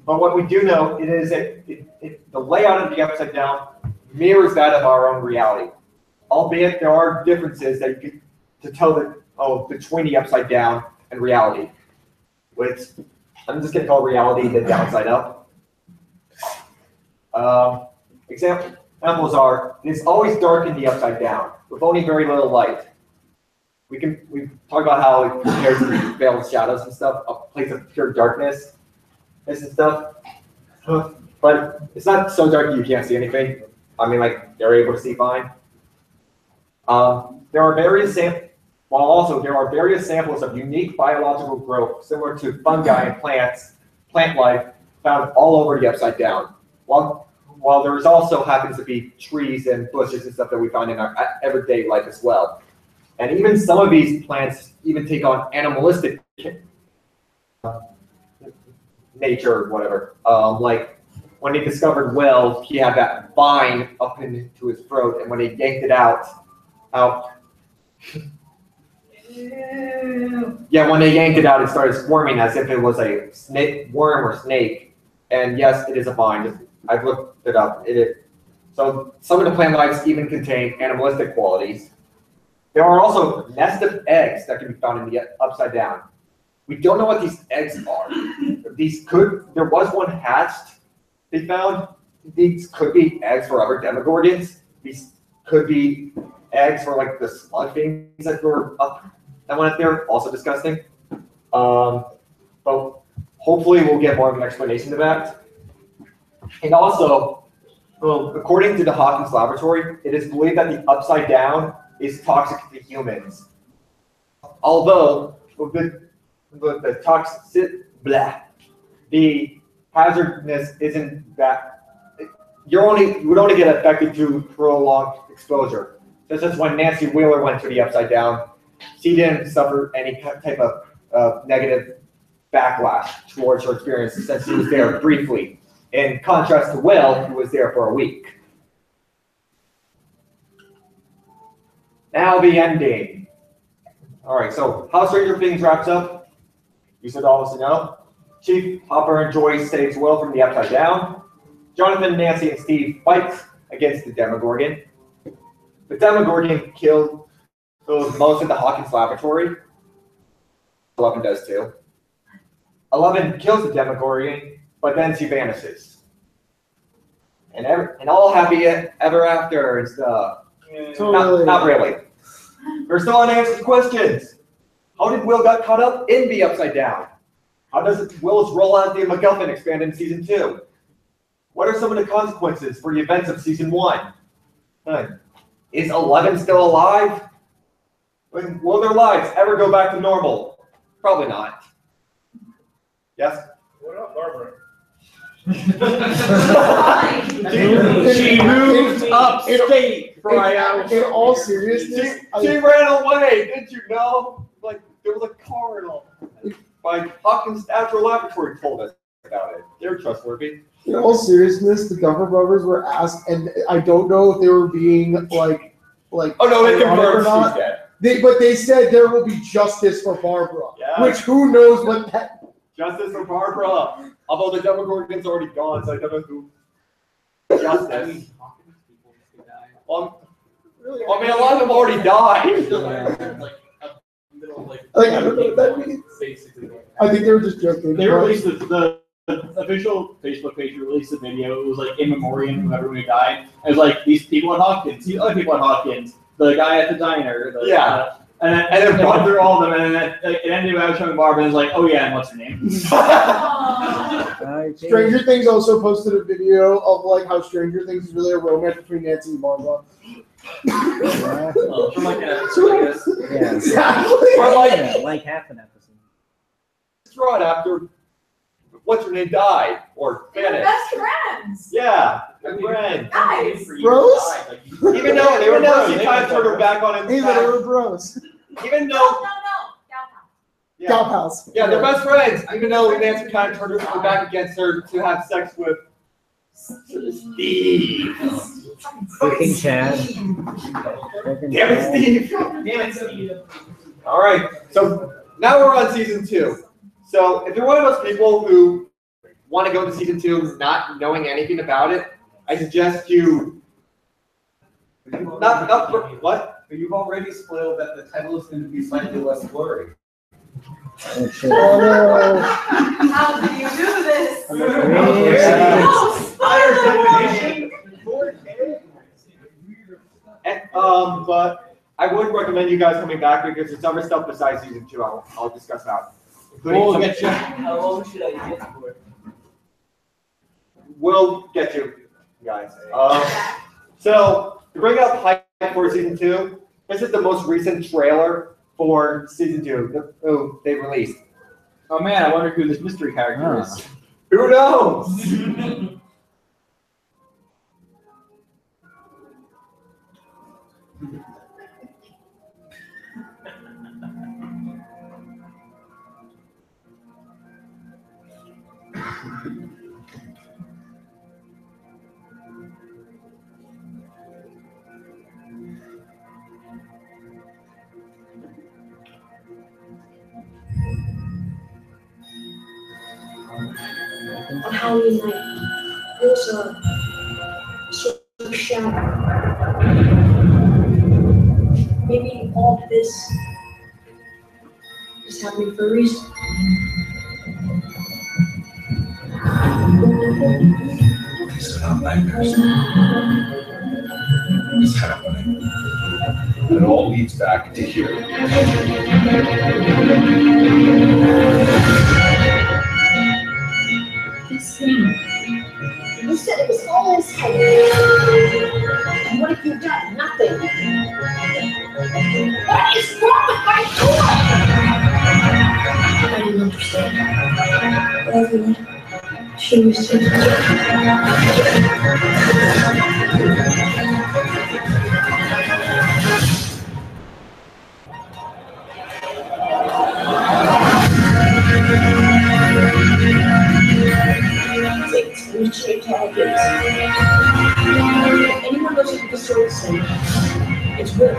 what we do know is that the layout of the upside down mirrors that of our own reality. Albeit there are differences that you could to tell between the upside down and reality. Which I'm just gonna call reality the downside up. Examples are, it's always dark in the upside down, with only very little light. We talk about how it compares to the Veil of Shadows and stuff, a place of pure darkness and stuff. But it's not so dark you can't see anything. I mean, like, they're able to see fine. There are various samples of unique biological growth, similar to fungi and plant life, found all over the upside down. While there also happens to be trees and bushes and stuff that we find in our everyday life as well. And even some of these plants even take on animalistic nature or whatever. Like when they discovered Will, he had that vine up into his throat, and when they yanked it out. Yeah, when they yanked it out, it started squirming as if it was a worm or snake. And yes, it is a vine. I've looked it up. So some of the plant lives even contain animalistic qualities. There are also nests of eggs that can be found in the upside down. We don't know what these eggs are. There was one hatched they found. These could be eggs for other demogorgons. These could be eggs for like the slug things that were up that went up there, also disgusting. But hopefully we'll get more of an explanation to that. And also, according to the Hawkins laboratory, it is believed that the upside down is toxic to humans. Although the hazardness isn't that you would only get affected through prolonged exposure. Such as when Nancy Wheeler went to the upside down, she didn't suffer any type of negative backlash towards her experience since she was there briefly. In contrast to Will, who was there for a week. Now the ending. All right, so how Stranger Things wraps up, you should also know. Chief, Hopper, and Joyce saves Will from the upside down. Jonathan, Nancy, and Steve fight against the Demogorgon. The Demogorgon killed most of the Hawkins laboratory. 11 does too. 11 kills the Demogorgon, but then she vanishes. And all happy ever after and stuff. Totally. Not really. There's still unanswered questions. How did Will get caught up in the upside down? How does Will's role as the MacGuffin expand in season 2? What are some of the consequences for the events of season 1? Is 11 still alive? Will their lives ever go back to normal? Probably not. Yes? What about Barbara? She moved upstate for in all seriousness, she ran away. Did you know? Like there was a car by Hawkins Natural Laboratory told us about it. They're trustworthy. In all seriousness, the Duffer Brothers were asked, and I don't know if they were being like. Oh no, they confirmed or not. she's dead. But they said there will be justice for Barbara, Yeah. which who knows what that. Justice for Barbara. Although the Demogorgon's already gone, so I don't know who. Justice. Well, I mean, a lot of them already died. I don't know what that means. I think they were just joking. They released the official Facebook page released a video. It was like in memoriam of everyone who died. It was like these people at Hawkins, these other people at Hawkins, the guy at the diner. And then gone through all of them, and then it ended by showing Barbara, and it's like, oh yeah, and what's her name? Stranger Things also posted a video of like how Stranger Things is really a romance between Nancy and Barbara. From like an episode, I guess. Yeah, exactly. Or like half an episode. Right after what's her name died or They're vanished. best friends. Yeah, good friends. Nice. Bros? Even though she kind of turned her back on him. Hey, they were bros. Even No, though Gal pals. yeah, they're best friends. Even though Nancy kind of turned her back against her to have sex with Steve. Freaking Chad. Damn it, Steve. All right, so now we're on season 2. So if you're one of those people who want to go to season 2 not knowing anything about it, I suggest you what? But you've already spoiled that the title is going to be slightly less blurry. Oh, How do you do this? But I would recommend you guys coming back because there's other stuff besides season 2 I'll discuss that. We'll get you. How long should I get for? We'll get you guys. So to bring up hype for season 2, this is the most recent trailer for season 2 they released. Oh man, I wonder who this mystery character is. Who knows? On Halloween night, feels so shallow. Maybe all of this is happening for a reason. These are not nightmares. It's happening. It all leads back to here. This thing. You said it was all his head. And what have you done? Nothing. What is wrong with my boy? I didn't understand. But everyone, she was just. Shaped targets. Anyone goes into the sword center, it's real.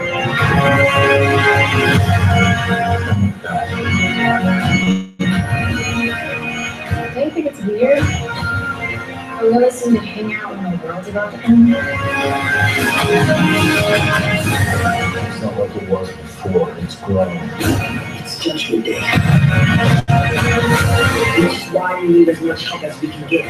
Don't you think it's weird? I really seem to hang out when the world's about to end. It's not like it was before. It's growing. It's Judgment Day. Which is why we need as much help as we can get.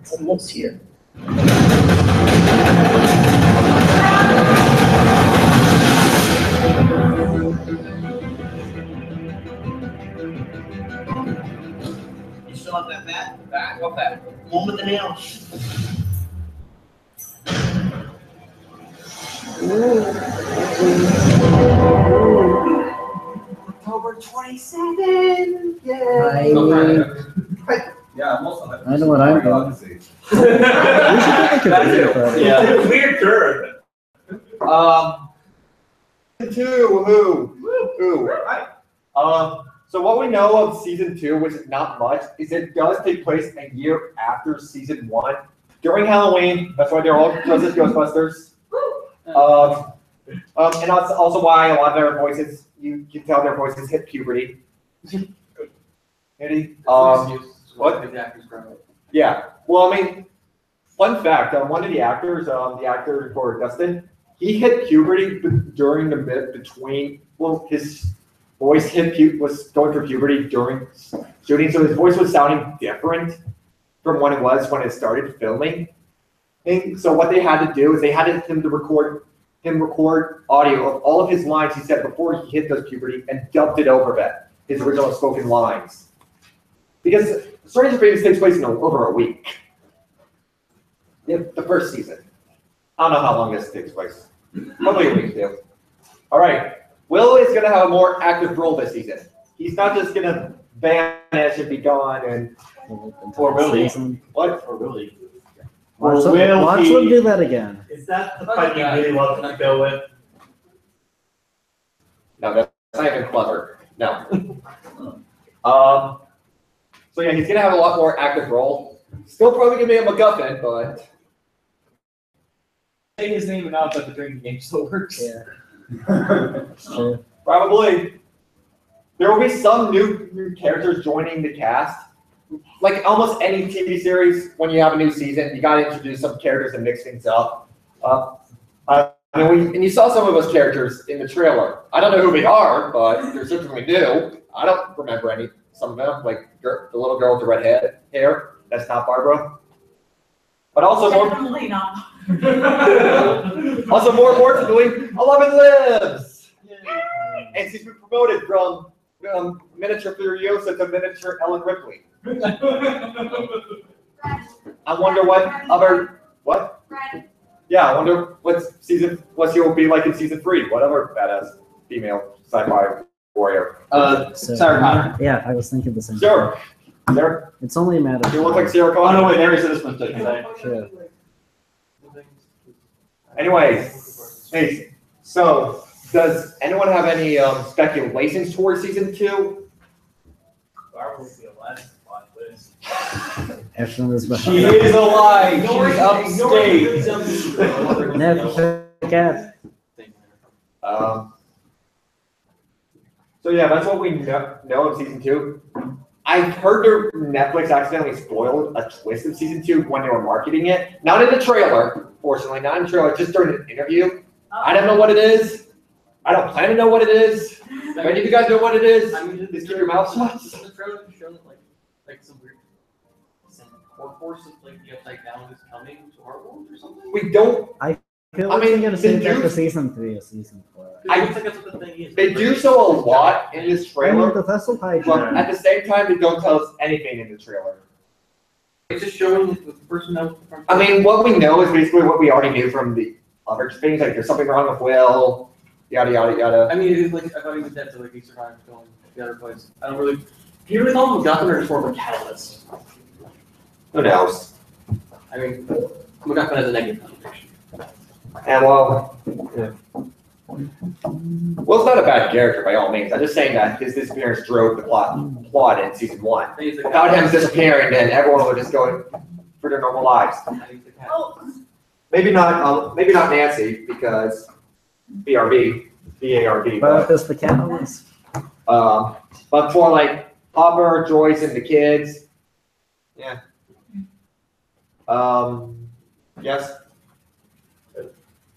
It's almost here. You still have that bat? Bat? What bat? One with the nails. October 27th. Yeah, most of it. I know what I'm doing. We should do like a video for it. Yeah. Weird turn. Two, who? So what we know of season 2, which is not much, is it does take place a year after season 1. During Halloween, that's why they're all dressed as Ghostbusters. And that's also why a lot of their voices, you can tell their voices hit puberty. Eddie? What? Yeah. Well, I mean, fun fact, one of the actors, the actor for Dustin, he hit puberty during the bit between, well, his voice was going through puberty during shooting, so his voice was sounding different from when it was when it started filming. And so what they had to do is they had him record audio of all of his lines he said before he hit those puberty and dubbed it over that, his original spoken lines. Because Stranger Things takes place in over a week. The first season. I don't know how long this takes place. Probably a week too. All right. Will is going to have a more active role this season. He's not just going to vanish and be gone and. Or will he? What? Or will he? Watch them do that again. Is that the fight you really love to go with? No, that's not even clever. No. So yeah, he's gonna have a lot more active role. Still probably gonna be a MacGuffin, but Say his name enough that the drinking game still works. Yeah. Sure. probably there will be some new characters joining the cast. Like almost any TV series, when you have a new season, you gotta introduce some characters and mix things up. And you saw some of those characters in the trailer. I don't know who they are, but they're certainly new. I don't remember some of them, like the little girl with the red hair. That's not Barbara. But also Definitely not. Also more importantly, 11 lives. And she's been promoted from miniature Furiosa to miniature Ellen Ripley. I wonder what? Yeah, I wonder what she will be like in season 3. Whatever badass female sci-fi warrior. Sarah Connor. Yeah, I was thinking the same. Sure. Sarah. It's only a matter of. You look like Sarah Connor. Oh no, wait, there is this one too. Sure. Anyways, hey, so does anyone have any speculations towards season 2? Barbara would be a last plot twist. Everyone was She is alive. She's upstate. Never forget. So yeah, that's what we know of season 2. I've heard Netflix accidentally spoiled a twist of season 2 when they were marketing it. Not in the trailer, fortunately, not in the trailer, just during an interview. I don't know what it is. I don't plan to know what it is. If any of you guys know what it is, just keep your mouth shut. The trailer show that like some weird force like the upside down is coming to our world or something. We don't. I feel like they're gonna say that for season 3 or season 4. It looks like that's what the thing is. They do show a lot in this trailer, the vessel but at the same time, they don't tell us anything in the trailer. It's just showing the person knows. I mean, what we know is basically what we already knew from the other things, like there's something wrong with Will, yada, yada, yada. I mean, it's like, I thought he was dead, so like he survived going to the other place. I don't really, can you really call him a MacGuffin or just more of a catalyst? Who knows? I mean, MacGuffin has a negative connotation. And well, yeah. Will's not a bad character by all means. I'm just saying that his disappearance drove the plot in season 1. Without him disappearing, then everyone would just go for their normal lives. Maybe not Nancy because BRB, BARB. But it's the catalyst. But for like Hopper, Joyce, and the kids, yeah. Yes.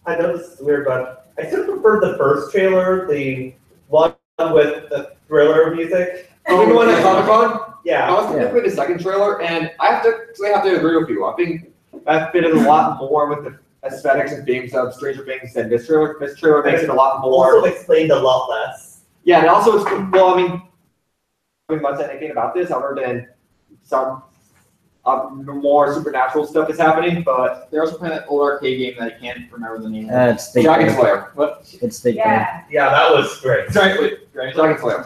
I know this is weird, but I still prefer the first trailer, the one with the thriller music. Oh, the one at Comic-Con? Yeah. I was thinking the second trailer, and I have to agree with you. I think that fitted a lot more with the aesthetics and themes of Stranger Things than this trailer. This trailer makes it a lot more. Also explained a lot less. Yeah, and also it's well, I mean, much anything about this other than some more supernatural stuff is happening, but they're also playing that old arcade game that I can't remember the name of. It's the Dragon Slayer. What? It's the Yeah, that was great. Dragon Slayer.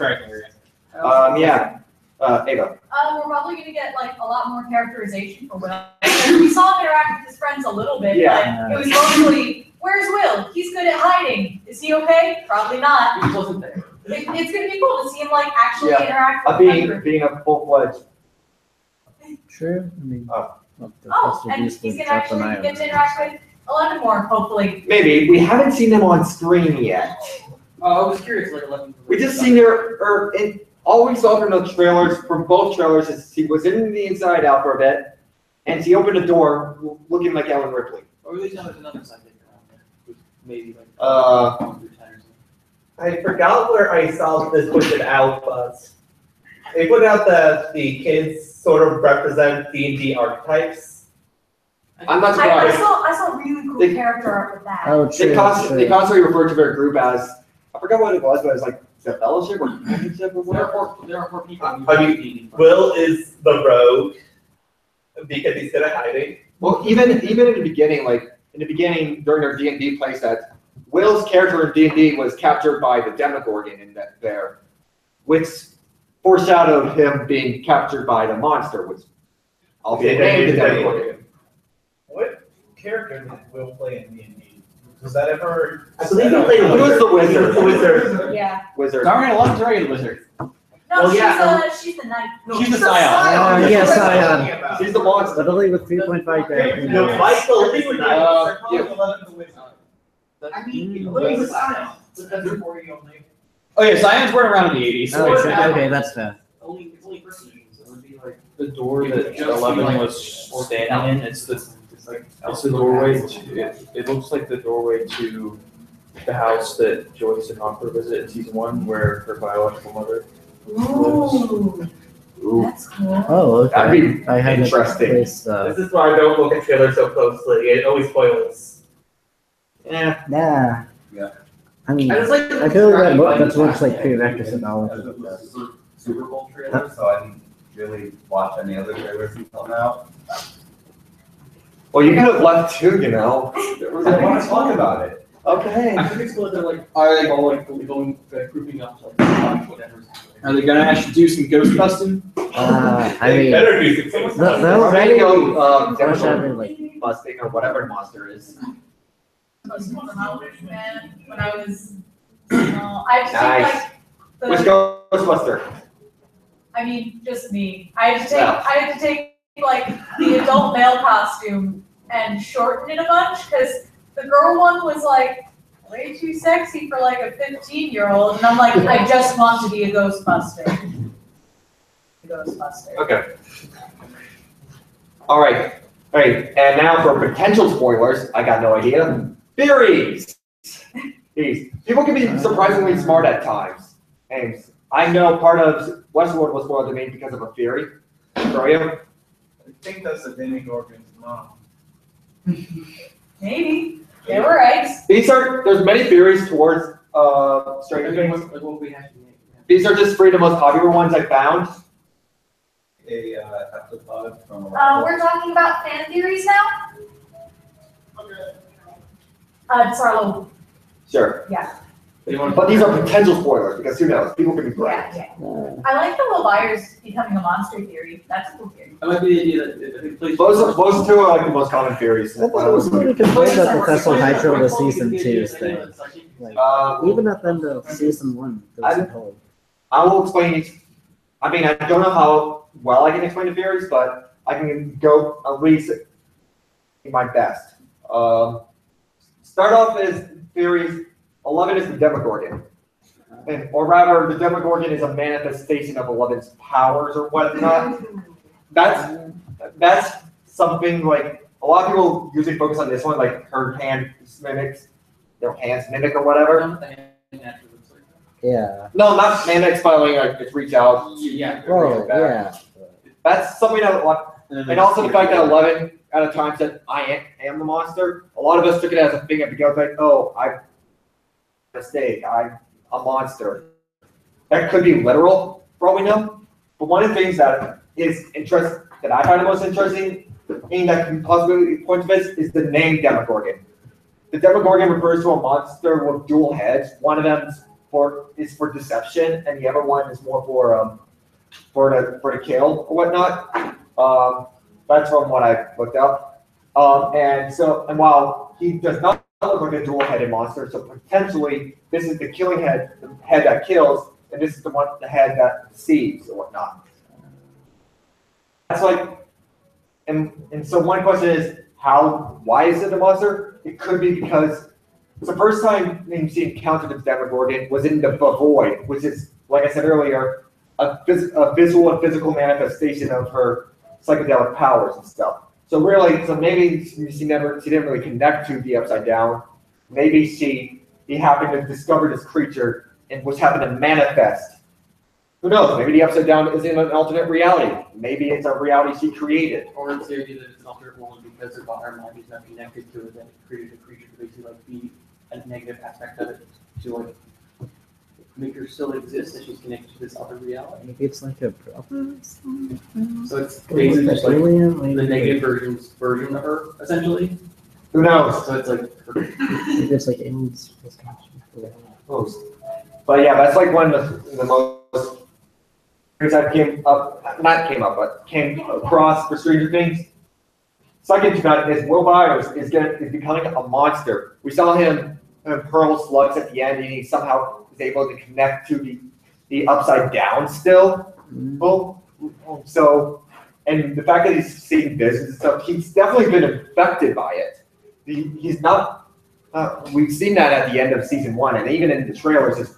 Yeah. Ava. We're probably gonna get like a lot more characterization for Will. We saw him interact with his friends a little bit, Yeah. but it was mostly, where's Will? He's good at hiding. Is he okay? Probably not. He wasn't there. It's gonna be cool to see him like actually interact with them. Being a full-fledged. True. I mean, And he's gonna actually get to interact with 11 more, hopefully. Maybe we haven't seen them on screen yet. I was curious, like 11. We just seen all we saw from the trailers, from both trailers, is he was in the Inside Out for a bit, and he opened a door looking like Ellen Ripley. Or at least there's another side thing around there. Maybe like I forgot where I saw this put it out, but they put out that the kids sort of represent D&D archetypes. I'm not surprised. I saw a really cool character art with that. Oh, true. They constantly referred to their group as, I forgot what it was, but it was like the Fellowship or Companionship or whatever. There are 4 people. I mean, Will is the rogue because he's good at hiding. Well, even in the beginning, during their D&D playset, Will's character in D&D was captured by the Demogorgon in there, which foreshadowed him being captured by the monster, which I'll be named the Demogorgon. What character did Will play in D&D? Was that ever? I believe he played He was the wizard. The wizard. Yeah. Wizard. Darn it, I love Dragon Wizard. No, Well, she's the knight. She's the Scion. Yeah, Scion. She's the monster. Literally with 3.5 grade. No, Michael is the knight. I mean, Will's a Scion. But that's a 4-year-old name. Oh yeah, Scions weren't around in the 80s. Oh, okay, that's fair. It's only person, so it would be like the door that 11 was standing in. It's the doorway to. It looks like the doorway to the house that Joyce and Hopper visit in season 1, where her biological mother. Ooh. That's cool. Oh, okay. That'd be I had interesting. This is why I don't look at trailers so closely. It always spoils. Yeah. Yeah. I mean, I just like I feel like that looks like prerequisite knowledge. Super Bowl trailer, so I didn't really watch any other trailers until now. Well, you could have left too, you know. I want to talk about it. Okay. I think it's what they're like. Are they all like going grouping up to like whatever's happening? Are they gonna actually do some ghost busting? I mean, better do some. they'll Already go foreshadowing, like, busting or whatever the monster is. When I was, I just Nice. think like Which Ghostbuster? I mean, just me. I had to take like the adult male costume and shorten it a bunch because the girl one was like way too sexy for like a 15-year-old, and I'm like, I just want to be a Ghostbuster. Okay. All right. And now for potential spoilers, I got no idea. Theories. These people can be surprisingly smart at times, and I know part of Westworld was spoiled to me because of a theory. Victoria? I think that's the Demogorgon's mom. Maybe. They were right. There's many theories towards Stranger Things. These are just three of the most popular ones I found. A heptapod from We're talking about fan theories now? Sarlo. Sure. Yeah. But these are potential spoilers because who knows? People can be correct. Yeah. I like the Leviathan becoming a monster theory. That's a cool theory. I like the idea that those two are like the most common theories. I thought it was really confused that Professor Hydro was season 2's thing. Like, even at the end of season 1, there was a whole. I will explain each. I mean, I don't know how well I can explain the theories, but I can go at least my best. Start off as theories. 11 is the Demogorgon, or rather, the Demogorgon is a manifestation of 11's powers or whatnot. That's something like a lot of people usually focus on this one, like her hand mimics, their hands mimic or whatever. Yeah. No, not mimics, but like it's reach out. Yeah. Oh, yeah. That's something that, and also the fact that 11 at a time said, I am the monster. A lot of us took it as a thing at the beginning, like, oh, I'm a mistake, I'm a monster. That could be literal, for all we know. But one of the things that I find the most interesting, and that can possibly point to this, is the name Demogorgon. The Demogorgon refers to a monster with dual heads. One of them is for deception, and the other one is more for the kill or whatnot. That's from what I looked up. And while he does not look like a dual-headed monster, so potentially this is the killing head, the head that kills, and this is the head that deceives or whatnot. That's like, and so one question is why is it a monster? It could be because the first time she encountered the Demogorgon was in the Void, which is, like I said earlier, a visual and physical manifestation of her psychedelic powers and stuff. So maybe she didn't really connect to the Upside Down. Maybe he happened to discover this creature and which happened to manifest. Who knows? Maybe the Upside Down is in an alternate reality. Maybe it's a reality she created. Or it's the idea that it's an alternate world because her mind is not connected to it, that it created a creature to basically be a negative aspect of it to make her still exist, that she's connected to this other reality. Maybe it's like a brother. So it's basically just like the negative version of her, essentially. Who knows? So it's like maybe it's like aliens. But yeah, that's like one of the most things that came across for Stranger Things. Second to that is Will Byers is becoming a monster. We saw him hurl slugs at the end, and he somehow is able to connect to the Upside Down still. So, and the fact that he's seeing visions and stuff, he's definitely been affected by it. He's not. We've seen that at the end of season 1, and even in the trailers as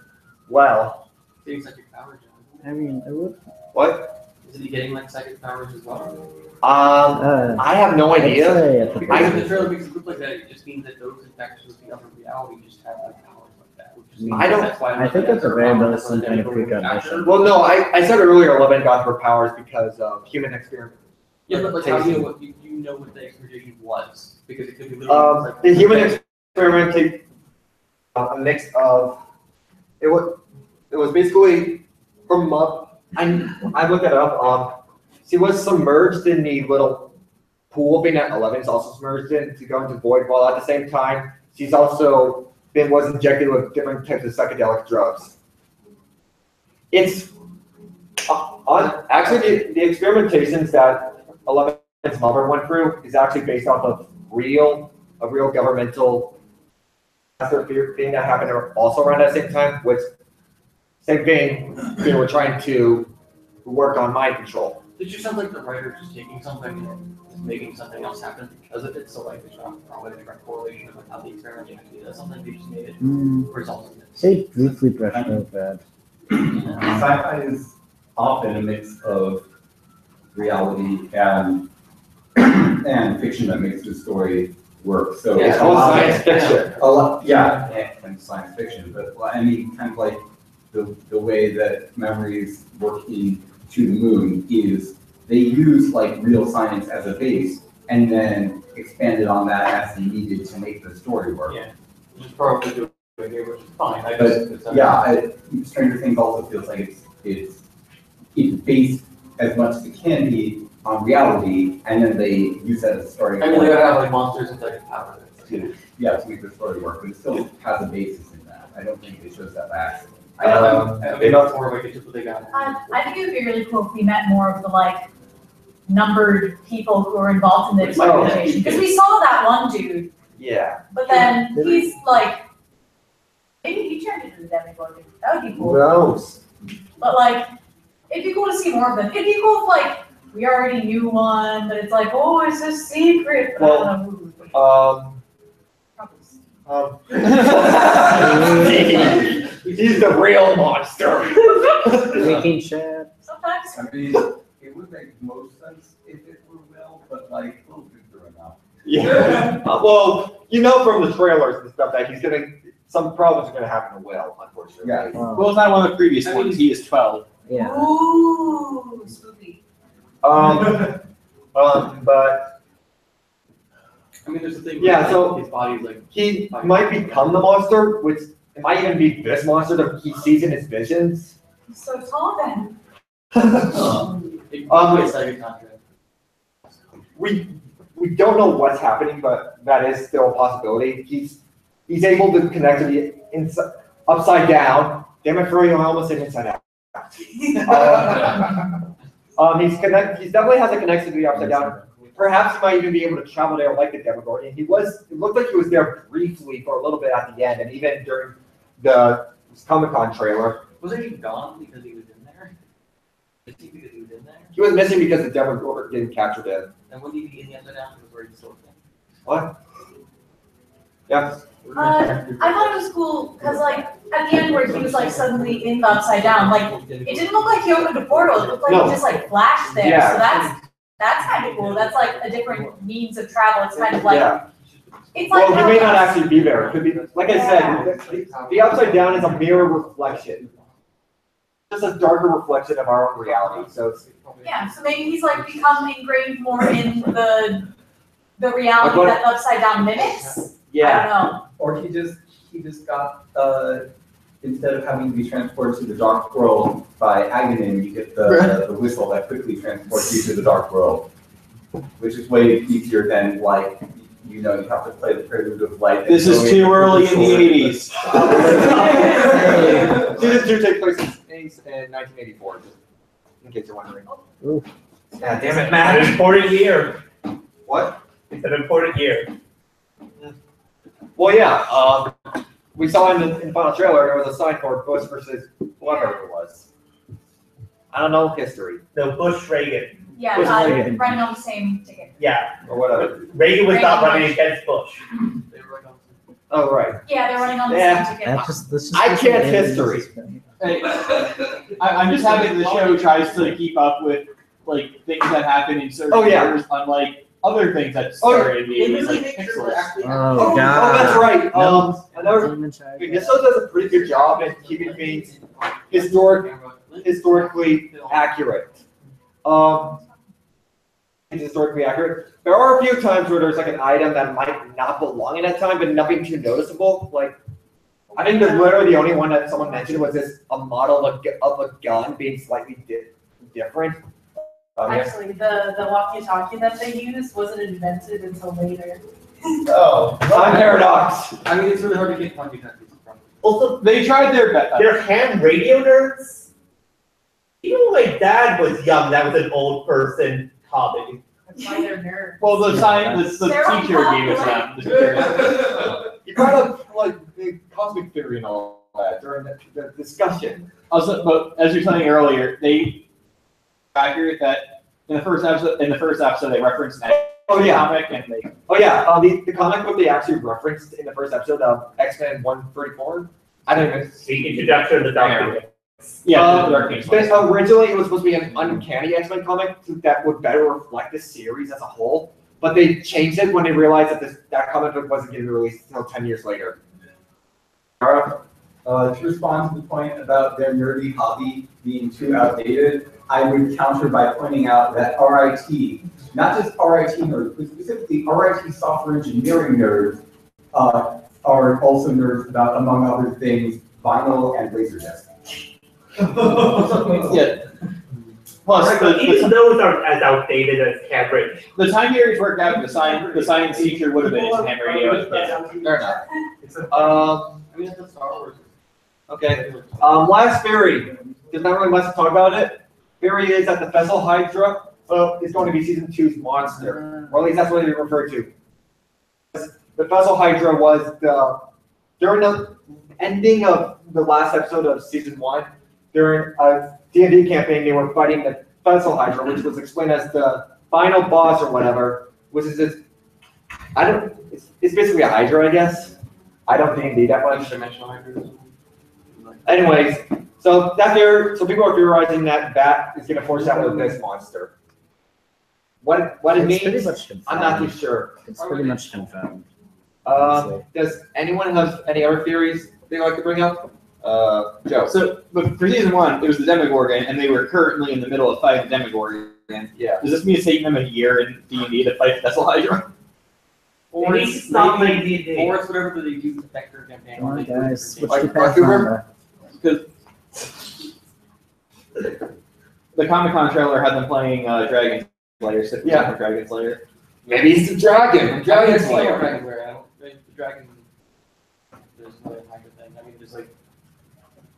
well. Getting psychic powers. I mean, it would. What? Is he getting like psychic powers as well? I have no idea. Because if the trailer makes it look like that, it just means that those infections with the other reality just have like powers like that. I think that's a very much some kind of precognition. Well, no, I said earlier 11 got her powers because of human experiment. Yeah, but like how do you know what the experimentation was? Because it could be literally the human experiment a mix of it was basically from I looked it up. She was submerged in the little pool thing that 11 is also submerged in to go into Void, while at the same time she's also was injected with different types of psychedelic drugs. It's actually the experimentations that 11's mother went through is actually based off of a real governmental thing that happened also around that same time, which same thing, they were trying to work on mind control. It just sounds like the writer just taking something and just making something else happen because of it. So like there's not probably a direct correlation of like how the experiment actually does something. They just made it result in it. They briefly brushed over Sci-fi is often a mix of reality and fiction that makes the story work. So Yeah, a lot of science fiction. A lot, yeah, and science fiction, but I mean, kind of like the way that memories work in To the Moon is they use like real science as a base and then expanded on that as they needed to make the story work. Yeah, just probably doing it here, which is fine. I But guess Stranger Things also feels like it's based as much as it can be on reality, and then they use that as a starting I point. mean, they gotta have like monsters and like power. To make the story work, but it still has a basis in that. I don't think it shows that by accident. Maybe not more like it's just what they got. I think it would be really cool if we met more of the like numbered people who are involved in the experimentation. Because we saw that one dude, Yeah. but then he's like, maybe he turned into the demigod. That would be cool. Gross. But like, it'd be cool to see more of them. It'd be cool if like we already knew one, but it's like, oh, it's a secret. But I don't know who. He's the real monster. Making sure. Sometimes. I mean, it would make most sense if it were Will, but like, we'll do through enough. Yeah. Well, you know from the trailers and stuff that he's gonna, some problems are gonna happen to Will, unfortunately. Yeah. Will's not one of the previous ones. He is 12. Yeah. Ooh, spooky. But I mean, there's the thing. Yeah, where, so his body's like he might become the monster, which it might even be this monster that he sees in his visions. He's so tall then. We don't know what's happening, but that is still a possibility. He's able to connect to the upside down. Damn it, Furry, I almost said inside out. He definitely has a connection to the upside down. Perhaps he might even be able to travel there like the Demogorgon. It looked like he was there briefly for a little bit at the end, and even during the Comic-Con trailer. Was he gone because he was in there? Missing because he was in there? He was missing because the Demogorgon didn't capture him. And when he be in the upside down, was where he still thing. What? Yeah. I thought it was cool because like at the end where he was like suddenly in the upside down, like it didn't look like he opened a portal. It looked like he just like flashed there. Yeah. So that's kind of cool. That's like a different means of travel. It's kind of like it's like Well, he may not actually be there. It could be, like I said, the upside down is a mirror reflection. Just a darker reflection of our own reality. So it's, yeah. So maybe he's like become ingrained more in the reality that the upside down mimics. yeah. I don't know. Or he just got instead of having to be transported to the dark world by Aghanim, you get the whistle that quickly transports you to the dark world, which is way easier than like you have to play the prelude of light. This is too early in the 80s. Season 2 takes place in 1984, just in case you're wondering. Ooh. Yeah, damn it, Matt. An important year. What? It's an important year. Well, yeah. We saw in the final trailer there was a sign for Bush versus whoever it was. I don't know history. No, Bush Reagan. Yeah, running on the same ticket. Yeah. Or whatever. Reagan was not Reagan running against Bush. Oh, right. Yeah, they're running on the Yeah. same ticket. I can't history. Hey, I'm just happy the show tries to keep up with like things that happen in certain years, unlike other things that started in the 80s, like Pixels. Oh, God. Oh, that's right. Demon Child. This show does a pretty good job at keeping things historically accurate. It's historically accurate. There are a few times where there's like an item that might not belong in that time, but nothing too noticeable. Like, I think literally the only one that someone mentioned was a model of a gun being slightly different. Actually, the walkie-talkie that they used wasn't invented until later. Oh, time paradox. I mean, it's really hard to get walkie-talkies from. Also, they tried their best. They're ham radio nerds. Even my dad was young. That was an old person hobby. That's why they're nerds. Well, the teacher gave us that. You brought up like the cosmic theory and all that during the discussion. Also, but as you were saying earlier, they accurate that in the first episode they referenced an Oh yeah. comic and they. Oh yeah. The comic book they actually referenced in the first episode of X-Men 134. I don't even. The introduction of the Doctor. Yeah. Originally, it was supposed to be an uncanny X-Men comic that would better reflect the series as a whole, but they changed it when they realized that comic book wasn't getting released until 10 years later. To respond to the point about their nerdy hobby being too outdated, I would counter by pointing out that RIT, not just RIT nerds, but specifically RIT software engineering nerds, are also nerds about, among other things, vinyl and laserdisc. Yeah. Plus, even those are as outdated as Cambridge. The time periods worked out. The science teacher would have been into ham radio. Fair enough. I mean, it's Star Wars. Okay. Last theory. There's not really much to talk about it. Theory is that the Fessel Hydra is going to be season 2's monster, or at least that's what they refer to. The Fessel Hydra was during the ending of the last episode of season 1. During a D&D campaign, they were fighting the Fessel Hydra, which was explained as the final boss or whatever, which is this. It's basically a Hydra, I guess. I don't D&D that much. Dimensional Hydra. Anyways, so people are theorizing that is going to foreshadow this monster. What it means, I'm not too sure. It's pretty much confirmed. Does anyone have any other theories they'd like to bring up? Joe. So, but for season 1, it was the Demogorgon, and they were currently in the middle of fighting the Demogorgon. Yeah. Does this mean it's taking them a year in D&D to fight the Fessel Hydra? Or it's whatever they use the Vector campaign. Come on, guys, switch Like to Pathfinder. Because the Comic-Con trailer had them playing Dragon Slayer, Yeah. Dragon Slayer. Maybe he's the dragon. Dragon Slayer. The dragon. There's another Hydra thing. I mean,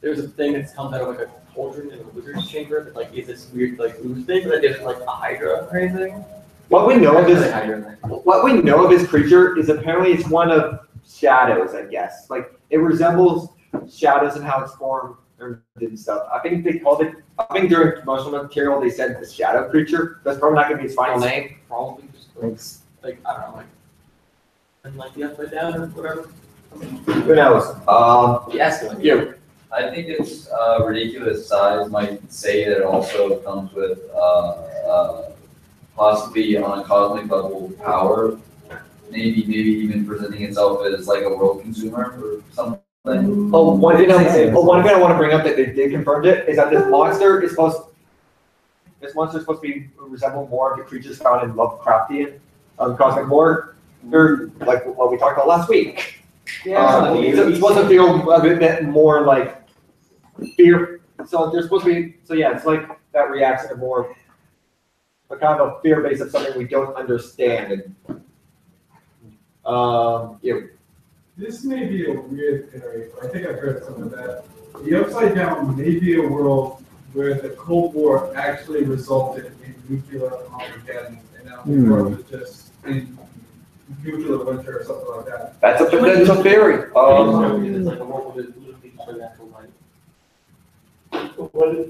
there's a thing that's comes out of like a cauldron in a wizard's chamber that like is this weird like ooze thing, but it's like a Hydra or anything. What we know of this creature is apparently it's one of shadows, I guess. Like it resembles shadows and how it's formed and stuff. I think they called it. I think during promotional material they said the shadow creature. That's probably not going to be its final name. Probably just like I don't know, like and like the upside down or whatever. Who knows? Yes, you. I think it's ridiculous size might say that it also comes with possibly on a cosmic level power, maybe even presenting itself as like a world consumer or something. One thing I want to bring up that they did confirm it is that this monster is supposed to be resemble more of the creatures found in Lovecraftian cosmic lore, or like what we talked about last week. Yeah, it's supposed to feel a bit more like fear. So there's supposed to be. So yeah, it's like that reacts to more a kind of a fear base of something we don't understand. And This may be a weird theory, but I think I've heard some of that. The Upside Down may be a world where the Cold War actually resulted in nuclear Armageddon, and now the world is just in nuclear winter or something like that. That's a potential theory.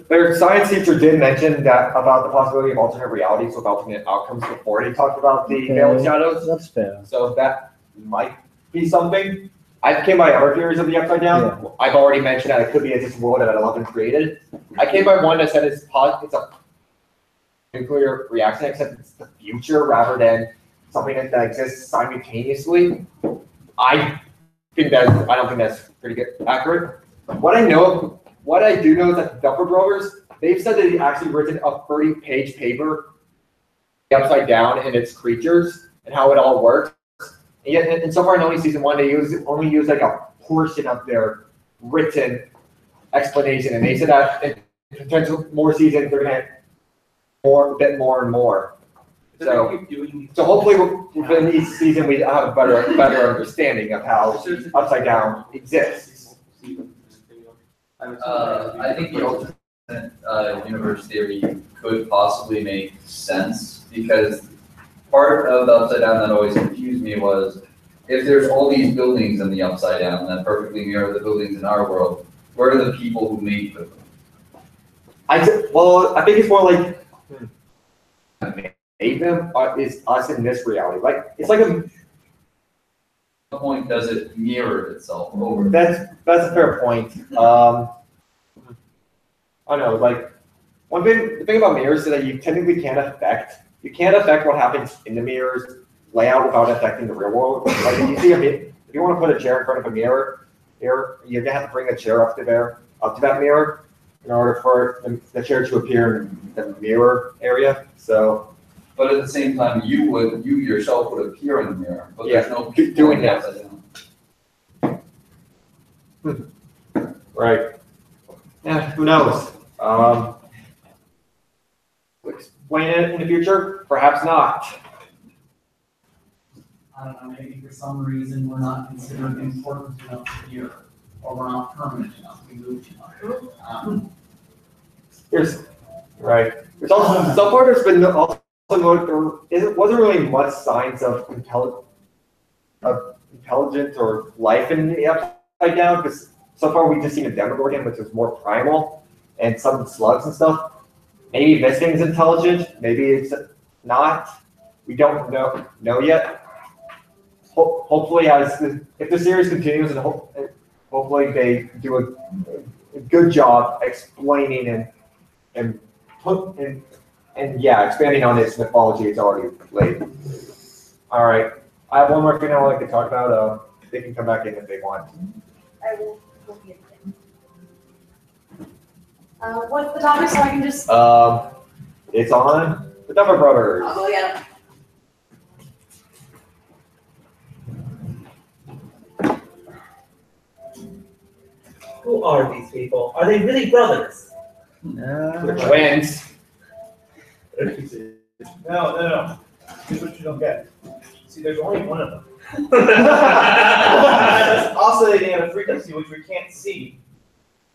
Their science teacher did mention that about the possibility of alternate realities with alternate outcomes before he talked about the veil of shadows. That's fair. So that might be something. I came by other theories of the Upside Down. Yeah. I've already mentioned that it could be a just world that 11 created. I came by one that said it's a nuclear reaction, except it's the future rather than something that exists simultaneously. I don't think that's pretty good, accurate. What I do know is that the Duffer Brothers, they've said that they actually written a 30-page paper, the Upside Down and its creatures and how it all works. And yet, and so far in only season 1, they only use like a portion of their written explanation, and they said that in potential more seasons they're gonna a bit more and more. So hopefully within each season we have a better understanding of how Upside Down exists. I think the alternate universe theory could possibly make sense, because part of the Upside Down that always confused me was, if there's all these buildings in the Upside Down that perfectly mirror the buildings in our world, where are the people who made them? I think it's more like made them is us in this reality. Like it's like a. What point does it mirror itself over? That's a fair point. I don't know, like the thing about mirrors is that you technically can't affect what happens in the mirror's layout without affecting the real world. Like if you want to put a chair in front of a mirror, you're gonna have to bring the chair up to that mirror in order for the chair to appear in the mirror area. So, but at the same time, you yourself would appear in the mirror, but there's no doing that. Right. Yeah, who knows? Explain it in the future? Perhaps not. I don't know, maybe for some reason we're not considered important enough here, or we're not permanent enough, we move too much. There's also so far there's been also wasn't really much signs of intelligence or life in the Upside Down, because so far we've just seen a Demogorgon, which is more primal, and some slugs and stuff. Maybe this thing's intelligent, maybe it's not. We don't know yet. Hopefully, if the series continues, and hopefully they do a good job explaining and expanding on its mythology it's already laid. All right, I have one more thing I would like to talk about. They can come back in if they want. I will look at it. What's the topic so I can just? It's on the Duffer Brothers. I'll go get them. Who are these people? Are they really brothers? No. They're twins. No. Here's what you don't get. See, there's only one of them. Oscillating at a frequency which we can't see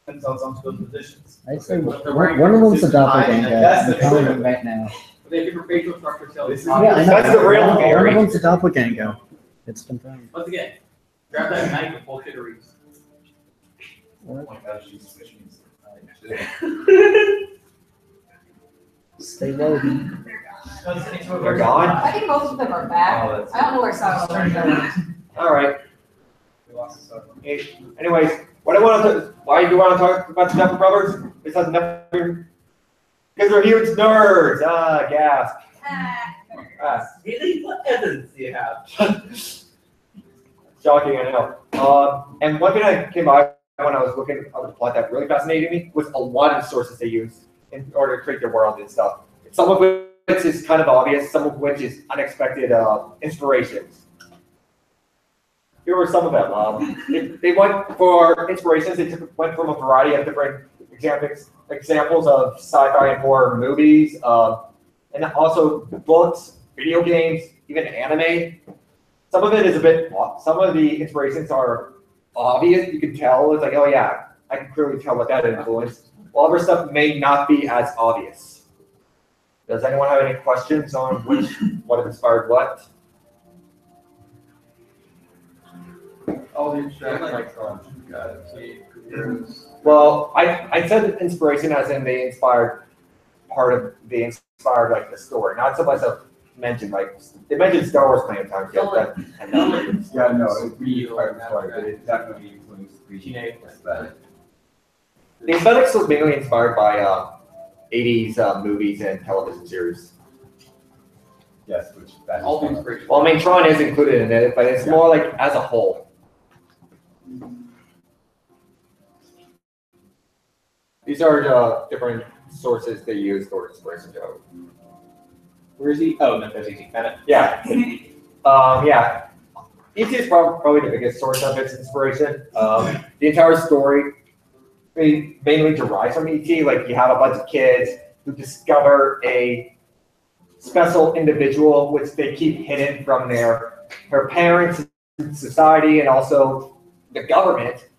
until some good positions. I'd say one of them's a doppelganger. I'm telling you right now. They have different facial structures. So Yeah, I know. That's the real One theory. of them's a doppelganger. It's confirmed. Once again, grab that knife and pull shitteries. Oh my gosh, she's switching. Stay low. They're gone? I think most of them are back. Oh, I don't know where some of them are. All right. Anyways, why do you want to talk about the Duffer Brothers? Because they're huge nerds. Gasp. Really? What evidence do you have? Shocking, I know. And one thing I came by when I was looking at the plot that really fascinated me was a lot of sources they used in order to create their world and stuff. Some of which is kind of obvious, some of which is unexpected inspirations. Here were some of them. They went for inspirations. They went from a variety of different examples of sci-fi and horror movies, and also books, video games, even anime. Some of it is some of the inspirations are obvious. You can tell. It's like, oh yeah, I can clearly tell what that influenced. While other stuff may not be as obvious. Does anyone have any questions on what inspired what? All the instructions. Well, I said inspiration as in they inspired like the story, not so much of mentioned like they mentioned Star Wars plenty of times. Yeah, no, we inspired the story, but it definitely influenced the aesthetic. The aesthetics was mainly inspired by 80s movies and television series. Yes, which that all the inspiration. Well, I mean, Tron is included in it, but it's more like as a whole. These are the different sources they use for inspiration. Where is he? Oh, no, there's easy. Yeah. Yeah. E.T. is probably the biggest source of its inspiration. The entire story mainly derives from E.T. Like you have a bunch of kids who discover a special individual which they keep hidden from their parents, society, and also the government.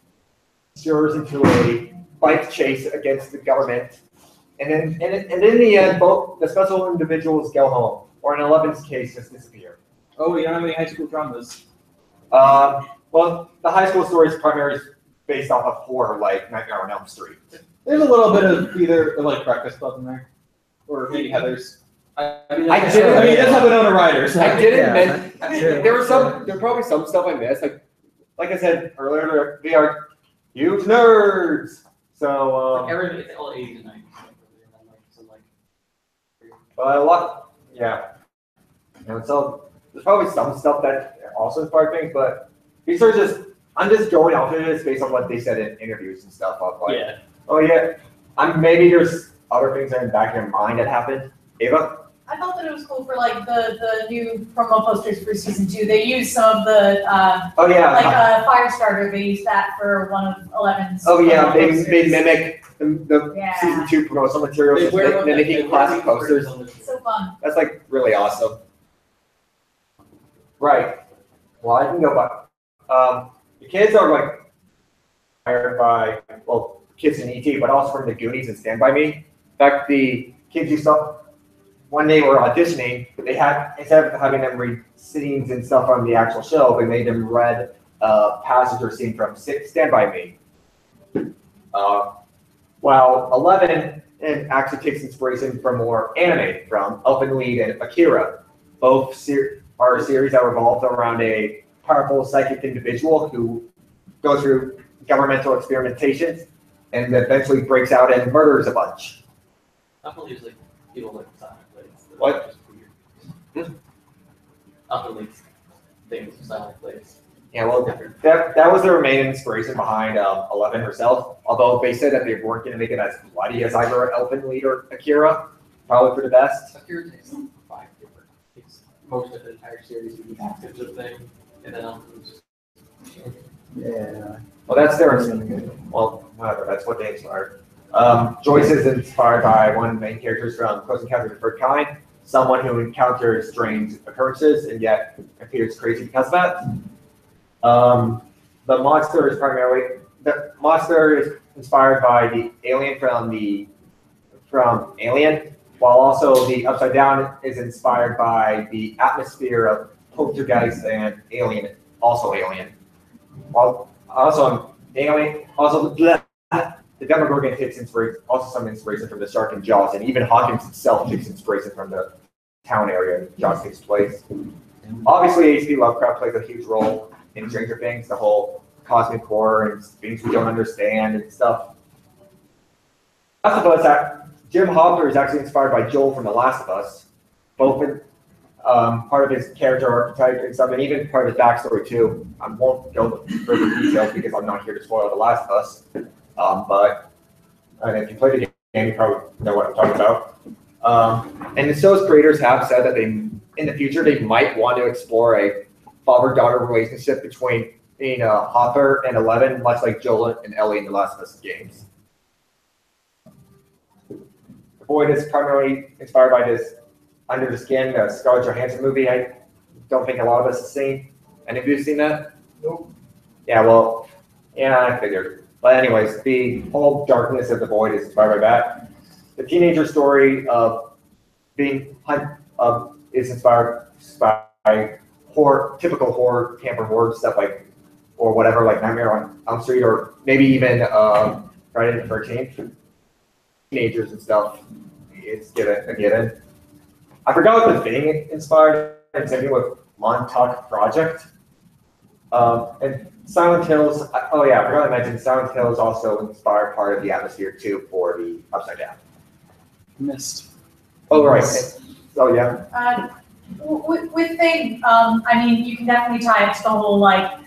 Steers into a bike chase against the government. And in the end, both the special individuals go home, or in 11's case, just disappear. Oh, you don't have any high school dramas? Well, the high school story is primarily based off of horror, like Nightmare on Elm Street. There's a little bit of either like Breakfast Club in there, or maybe Heather's. I mean, that's how we know the writers. I didn't Yeah, mention. There were probably some stuff I missed. Like I said earlier, they are huge nerds. So Everything, it's all 80s and 90s. but a lot, yeah. So there's probably some stuff that also inspired things, but these are just, I'm just going off of this based on what they said in interviews and stuff. Like, oh yeah, maybe there's other things in the back of your mind that happened. Ava? I thought that it was cool for like the new promo posters for season 2. They used some of the like Firestarter. They used that for one of 11's. Oh yeah, they mimic the season 2 promotional materials, mimicking classic posters. So fun. That's like really awesome. Right. Well, I can go by. The kids are like hired by kids in ET, but also from the Goonies and Stand By Me. In fact, the kids you saw when they were auditioning, they had, instead of having them read scenes and stuff on the actual show, they made them read a passage or scene from Stand By Me. While 11 actually takes inspiration from more anime, from Elfen Lied and Akira. Both are series that revolve around a powerful psychic individual who goes through governmental experimentations and eventually breaks out and murders a bunch. Elfen Lied is like people like Silent Plays. What? Elfen Lied's things of Silent Plays. Yeah, well, that was their main inspiration behind 11 herself. Although they said that they weren't going to make it as bloody as either Elfen Lied or Akira, probably for the best. Akira takes like 5 different things. Most of the entire series would be active of thing, and then Elfen Lied's Yeah. Well, that's their. Well, whatever. That's what they inspired. Joyce is inspired by one of the main characters from Close Encounters of the Third Kind, someone who encounters strange occurrences and yet appears crazy because of that. The monster is inspired by the alien from Alien, while also the Upside Down is inspired by the atmosphere of Poltergeist and Alien, also Alien. While also Alien, the Demogorgon takes some inspiration from the shark in Jaws, and even Hawkins himself takes inspiration from the town area Jaws takes place. Obviously, H.P. Lovecraft plays a huge role in Stranger Things, the whole cosmic horror and things we don't understand and stuff. Last of Us, Jim Hopper is actually inspired by Joel from The Last of Us, both in part of his character archetype and stuff, and even part of his backstory too. I won't go into further details because I'm not here to spoil The Last of Us. But if you play the game, you probably know what I'm talking about. And the show's creators have said that in the future they might want to explore a father-daughter relationship between Hopper and 11, much like Joel and Ellie in The Last of Us games. The Void is primarily inspired by this Under the Skin, the Scarlett Johansson movie. I don't think a lot of us have seen. Any of you have seen that? Nope. Yeah, well, yeah, I figured. But anyways, the whole darkness of The Void is inspired by that. The teenager story of being is inspired by typical horror, camper horror stuff or whatever, like Nightmare on Elm Street, or maybe even Friday the 13th. Teenagers and stuff. It's a given. I forgot what the thing inspired, and same thing with Montauk Project. And Silent Hills, oh yeah, I forgot to mention, Silent Hills also inspired part of the atmosphere too for the Upside Down. Missed. Oh, right. Oh, yeah. With Thing, I mean, you can definitely tie it to the whole, like,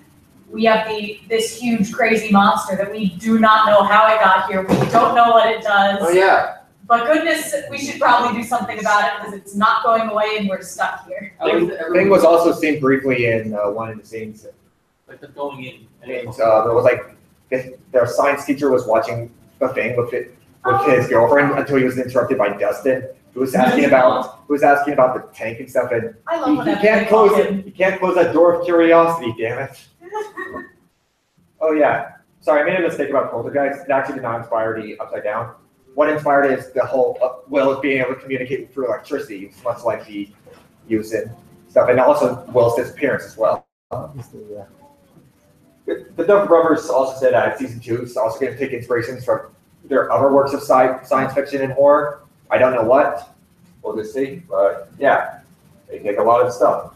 we have this huge crazy monster that we do not know how it got here. We don't know what it does. Oh, yeah. But goodness, we should probably do something about it because it's not going away and we're stuck here. Thing was also seen briefly in one of the scenes. Like them going in. And there was like, their science teacher was watching the Thing with his girlfriend until he was interrupted by Dustin, who was asking about the tank and stuff, and I love he can't close it. You can't close that door of curiosity, damn it. Oh yeah, sorry, I made a mistake about Poltergeist. It actually did not inspire the Upside Down. What inspired is the whole Will being able to communicate through electricity, much like the use in stuff, and also Will's disappearance as well. Yeah. The Duffer Brothers also said that season 2 is also going to take inspirations from their other works of science fiction and horror. I don't know what. we'll just see. But yeah, they take a lot of stuff.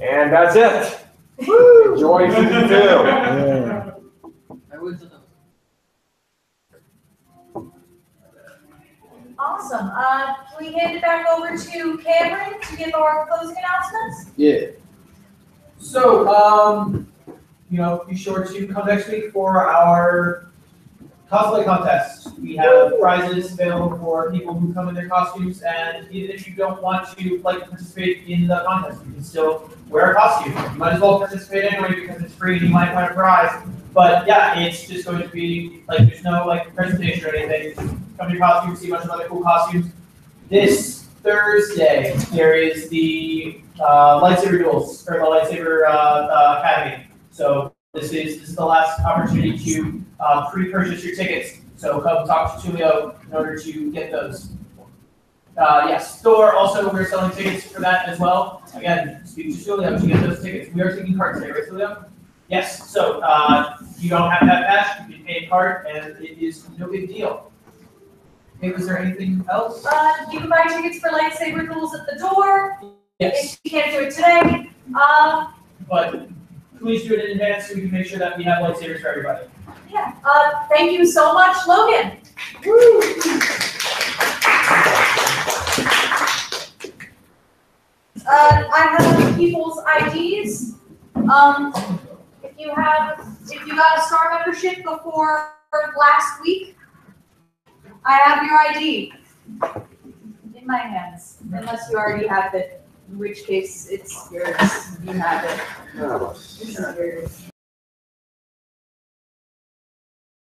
And that's it. Enjoy season 2. Yeah. Awesome. Can we hand it back over to Cameron to give our closing announcements? Yeah. So, be sure to come next week for our cosplay contest. We have prizes available for people who come in their costumes, and even if you don't want to participate in the contest, you can still wear a costume. You might as well participate anyway because it's free and you might win a prize. But yeah, it's just going to be there's no presentation or anything. Just come in your costume, see a bunch of other cool costumes. This Thursday there is the lightsaber duels or the lightsaber academy. So this is the last opportunity to pre-purchase your tickets. So come talk to Tulio in order to get those. Yes, store also we're selling tickets for that as well. Again, speak to Tulio to get those tickets. We are taking cards today, right, Tulio? Yes. So you don't have to have cash. You can pay a card, and it is no big deal. Okay, was there anything else? You can buy tickets for lightsaber duels at the door. Yes. If you can't do it today. But please do it in advance so we can make sure that we have lightsabers for everybody. Yeah. Thank you so much, Logan. I have people's IDs. If you got a Star membership before last week, I have your ID in my hands, unless you already have it, in which case it's yours. You have it. It's yours.